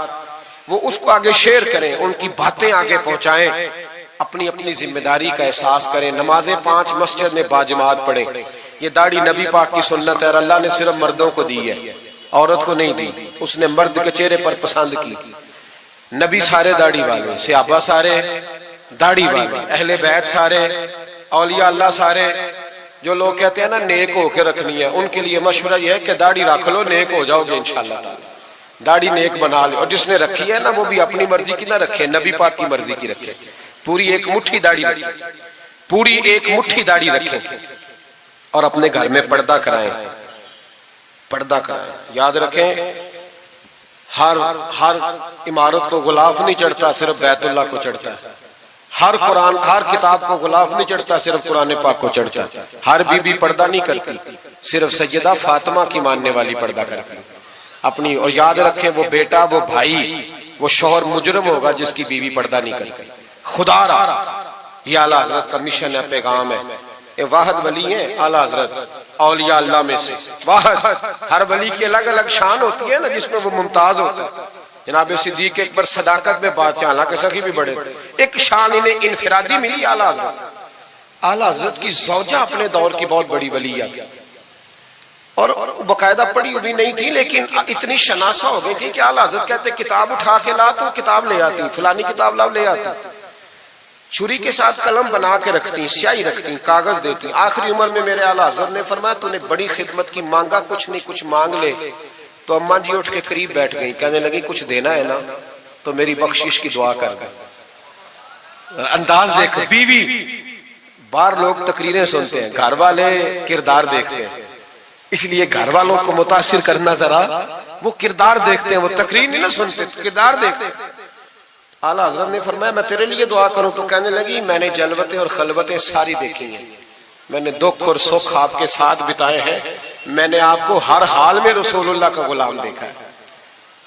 वो उसको आगे शेयर करें, उनकी बातें आगे पहुंचाएं, अपनी अपनी जिम्मेदारी का एहसास करें। नमाजें 5 मस्जिद में बाजमात पढ़ें। ये दाढ़ी नबी पाक की सुन्नत है, अल्लाह ने सिर्फ मर्दों को दी है, औरत को नहीं दी। उसने मर्द के चेहरे पर पसंद की। नबी सारे दाढ़ी वाले, सहाबा सारे दाढ़ी वाले, अहले बैत सारे, औलिया अल्लाह सारे। जो लोग कहते हैं ना नेक होके रखनी है, उनके लिए मशवरा यह है कि दाढ़ी रख लो, नेक हो जाओगे इंशाअल्लाह ताला। दाढ़ी नेक बना लो, और जिसने रखी है ना वो भी अपनी मर्जी की ना रखे, नबी पाक की मर्जी की रखे। पूरी एक मुट्ठी दाढ़ी रखे, पूरी एक मुट्ठी दाढ़ी रखे, और अपने घर में पर्दा कराएं, पर्दा कराएं। याद रखें, हर इमारत को गुलाफ नहीं चढ़ता, सिर्फ बैतुल्लाह को चढ़ता है। हर कुरान, हर किताब को गुलाफ नहीं चढ़ता, सिर्फ कुरान पाक को चढ़ता है। हर बीबी पर्दा नहीं करती, सिर्फ सैयदा फातिमा की मानने वाली पर्दा करती अपनी। और याद रखें, वो बेटा, वो भाई, वो शौहर मुजरम होगा जिसकी बीवी पर्दा नहीं करती। खुदा ये आला हज़रत का मिशन है, पैगाम है। ये वाहद वली है आला हज़रत औलिया अल्लाह में से वाहद। हर वली की अलग अलग शान होती है ना, जिसमें वो मुमताज होता है। जनाब सिद्दीक अकबर सदाकत में बात, हालांकि सखी भी बड़े, एक शान इन्हें इनफिरादी मिली आला हज़रत। आला हज़रत की ज़ौजा अपने दौर की बहुत बड़ी वलिया थी, और बाकायदा पढ़ी हुई नहीं थी, लेकिन इतनी शनासा हो गई थी कि आला हज़रत कहते किताब उठा के ला तो किताब ले आती, फलानी किताब लाओ ले आती। छुरी के साथ कलम बना के रखती, स्याही रखती, कागज देती। आखिरी उम्र में मेरे आला हज़रत ने फरमाया तूने बड़ी खिदमत की, मांगा कुछ नहीं, कुछ मांग ले। तो अम्मा जी उठ के करीब बैठ गई, कहने लगी कुछ देना है ना तो मेरी बख्शिश की दुआ कर दे। अंदाज देखो, बीवी, बाहर लोग तकरीरें सुनते हैं, घर वाले किरदार देखते हैं, इसलिए घर वालों को मुतासिर करना, जरा वो किरदार देखते हैं, वो तकरीर नहीं ना सुनते, किरदार देखते हैं। आला हज़रत ने फरमाया मैं तेरे लिए दुआ करूं, तो कहने लगी मैंने जलवतें और खलवतें सारी देखी हैं, मैंने दुख और सुख आपके साथ बिताए हैं, मैंने आपको हर हाल में रसूलुल्लाह का गुलाम देखा है।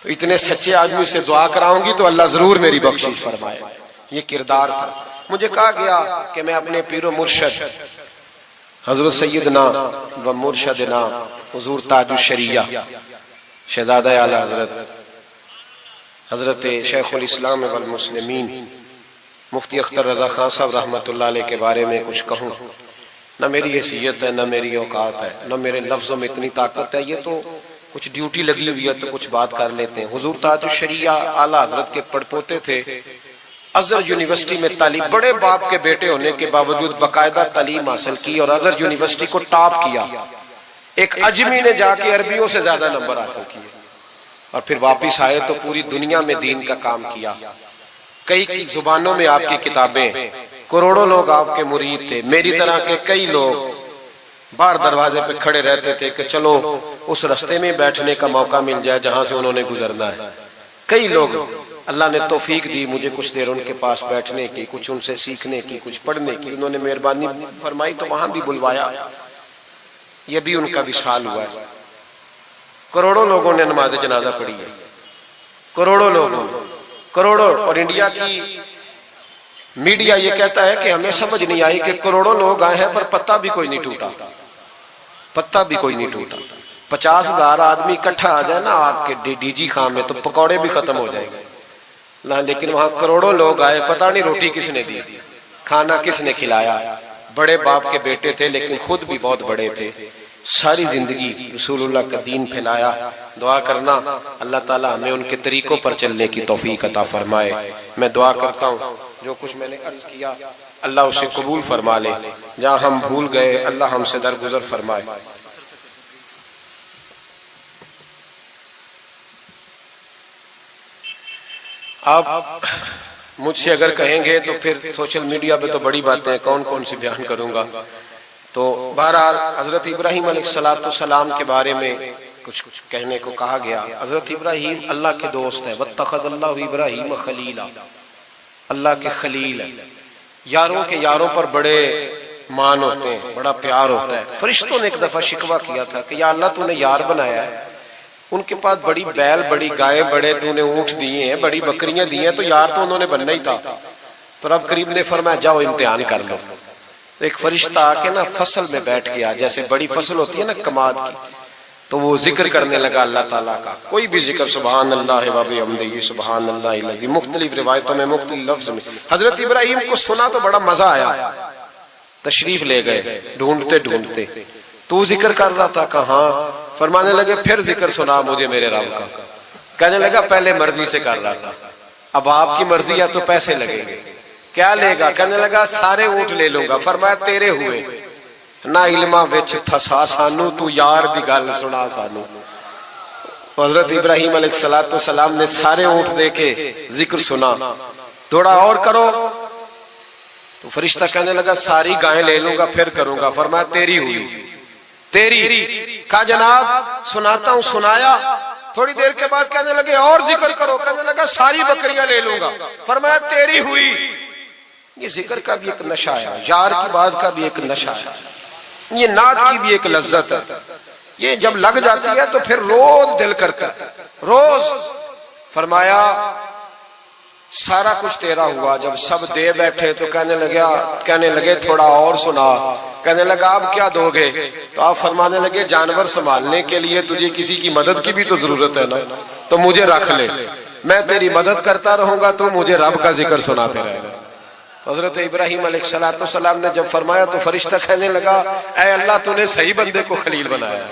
तो इतने सच्चे आदमी से दुआ कराऊंगी तो अल्लाह जरूर मेरी बख्शिश फरमाए। ये किरदार था। मुझे कहा गया कि मैं अपने पीरो मुर्शद हजरत सैयदना व मुर्शदना हुजूर ताजुश शरिया शहजादा आला हजरत हजरत शेखुल इस्लाम वल मुस्लिमीन मुफ्ती अख्तर रजा खान साहब रहमतुल्लाह अलैह के बारे में कुछ कहूँ, न मेरी हैसियत है, न मेरी औकात है, न मेरे लफ्ज़ों में इतनी ताकत है। ये तो कुछ ड्यूटी लगी हुई है तो कुछ बात कर लेते हैं। हुजूर ताजुश शरिया आला हजरत के पड़पोते थे। अजहर यूनिवर्सिटी में तालीम, बड़े बाप के बेटे होने के बावजूद बाकायदा तालीम हासिल की और अजहर यूनिवर्सिटी को टॉप किया। एक अजमी ने जाके अरबियों से ज्यादा नंबर हासिल किए और फिर वापिस आए तो पूरी दुनिया में दीन का काम किया। कई जुबानों में आपकी किताबें, करोड़ों लोग आपके मुरीद थे। मेरी तरह के कई लोग बाहर दरवाजे पे खड़े रहते थे कि चलो उस रास्ते में बैठने का मौका मिल जाए जहां से उन्होंने गुजरना है। कई लोग अल्लाह ने तौफीक दी मुझे कुछ देर उनके पास बैठने की, कुछ उनसे सीखने की, कुछ पढ़ने की। उन्होंने मेहरबानी फरमाई तो वहां भी बुलवाया। यह भी उनका विशाल हुआ है। करोड़ों लोगों ने नमाज जनाजा पढ़ी है, करोड़ों लोगों, करोड़ों। और इंडिया की मीडिया ये कहता है कि हमें समझ नहीं आई कि करोड़ों लोग आए हैं पर पत्ता भी कोई नहीं टूटा। पत्ता भी कोई नहीं टूटा। 50,000 आदमी इकट्ठा आ जाए ना आपके डीजी खां में तो पकौड़े भी खत्म हो जाएंगे ना, लेकिन वहां करोड़ों लोग आए, पता नहीं रोटी किसने दी, खाना किसने खिलाया। बड़े बाप के बेटे थे लेकिन खुद भी बहुत बड़े थे, सारी जिंदगी रसूलुल्लाह का दीन फैलाया। दुआ करना अल्लाह ताला हमें उनके तरीकों पर चलने की तौफीक अता फरमाए। मैं दुआ करता हूँ जो कुछ मैंने अर्ज किया अल्लाह उसे कबूल फरमा ले, जहाँ हम भूल गए अल्लाह हमसे दरगुजर फरमाए। आप मुझसे अगर कहेंगे तो फिर सोशल मीडिया पे तो बड़ी बातें कौन कौन सी बयान करूंगा। तो बहरहाल हजरत इब्राहीम अलैहिस्सलाम के बारे में कुछ कहने को कहा गया। हजरत इब्राहीम अल्लाह के दोस्त है, वत्तखज़ल्लाहु इब्राहीम खलीला, अल्लाह के खलील है। यारों के यारों पर बड़े मान होते हैं, बड़ा प्यार होता है। फरिश्तों ने एक दफा शिकवा किया था कि या अल्लाह तूने यार बनाया है, उनके पास बड़ी बैल बड़ी गाय बड़े तूने ऊंट दिए हैं, बड़ी बकरियां दी हैं, तो यार तो उन्होंने बनना ही था। तो रब करीम ने फरमाया जाओ इम्तिहान कर लो। तो एक फरिश्ता आके ना फसल में बैठ गया, जैसे बड़ी फसल होती है ना कमाद की, तो वो जिक्र करने लगा अल्लाह ताला का। कोई भी जिक्र सुभान अल्लाह व बिहम्दिही सुभान अल्लाह, मुख्तलिफ रिवायतों में मुख्तलिफ लफ्ज में। हजरत इब्राहीम को सुना तो बड़ा मजा आया, तशरीफ ले गए ढूंढते ढूंढते। तू जिक्र कर रहा था, कहा? फरमाने लगे फिर जिक्र सुना मुझे मेरे रब का। कहने लगा पहले मर्जी से कर रहा था, अब आपकी मर्जी है तो पैसे लगेंगे। क्या लेगा? कहने लगा सारे ऊंट ले लूंगा। फरमाया तेरे हुए ना इल्मा विच फसा सानू, तू यार दी गल सुना सानू। हजरत इब्राहीम अलैहिस्सलाम ने सारे ऊंट देके जिक्र सुना, थोड़ा और करो। तो फरिश्ता कहने लगा सारी गायें ले लूंगा फिर करूंगा। फरमाया तेरी हुई, तेरी। कहा जनाब सुनाता हूं, सुनाया। थोड़ी देर के बाद कहने लगे और जिक्र करो। कहने लगा सारी बकरियां ले लूंगा। फरमाया तेरी हुई। ये जिक्र का भी एक नशा है, यार की बात का भी एक नशा है, ये नात की भी एक लज्जत है। ये जब लग जाती है तो फिर रोज दिल करता है, रोज। फरमाया सारा कुछ तेरा हुआ। जब सब दे बैठे तो कहने लगे थोड़ा और सुना। कहने लगा अब क्या दोगे? तो आप फरमाने लगे जानवर संभालने के लिए तुझे किसी की मदद की भी तो जरूरत है ना, तो मुझे रख ले, मैं तेरी मदद करता रहूंगा, तो मुझे रब का जिक्र सुनाते रहेगा। तो हजरत इब्राहीम अलैहिस्सलाम ने जब फरमाया तो फरिश्ता कहने लगा ऐ अल्लाह तूने सही बंदे को खलील बनाया,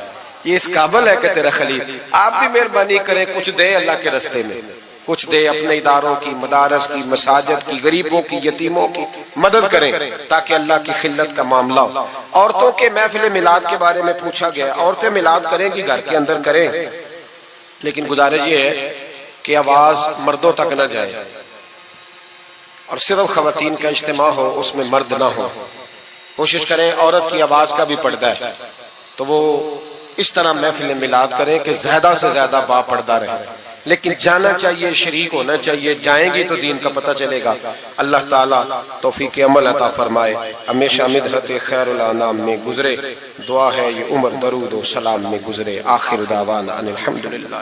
ये इस काबिल है कि तेरा खलील। आप भी मेहरबानी करें, कुछ दे अल्लाह के रास्ते में, कुछ दे अपने इदारों की, मदारस की, मसाजिद की, गरीबों की, यतीमों की मदद करें ताकि अल्लाह की खिल्लत का मामला हो। औरतों के महफिल मिलाद के बारे में पूछा गया, औरतें मिलाद करेंगी घर के अंदर करें, लेकिन गुजारिश ये है कि आवाज मर्दों तक न जाए और सिर्फ खवातीन का इज्तिमा हो, उसमें मर्द ना हो। कोशिश करें औरत की आवाज का भी पर्दा है तो वो इस तरह महफिल मिलाद करें कि ज्यादा से ज्यादा बापर्दा रहे, लेकिन जाना चाहिए, शरीक होना चाहिए। जाएंगी तो दीन का पता चलेगा। अल्लाह ताला तौफीक अमल अता फरमाए, हमेशा मिदहत खैरुल अनाम में गुजरे। दुआ है ये उम्र दरूद व सलाम में गुजरे। आखिर दावाना अनिल हम्दुलिल्लाह।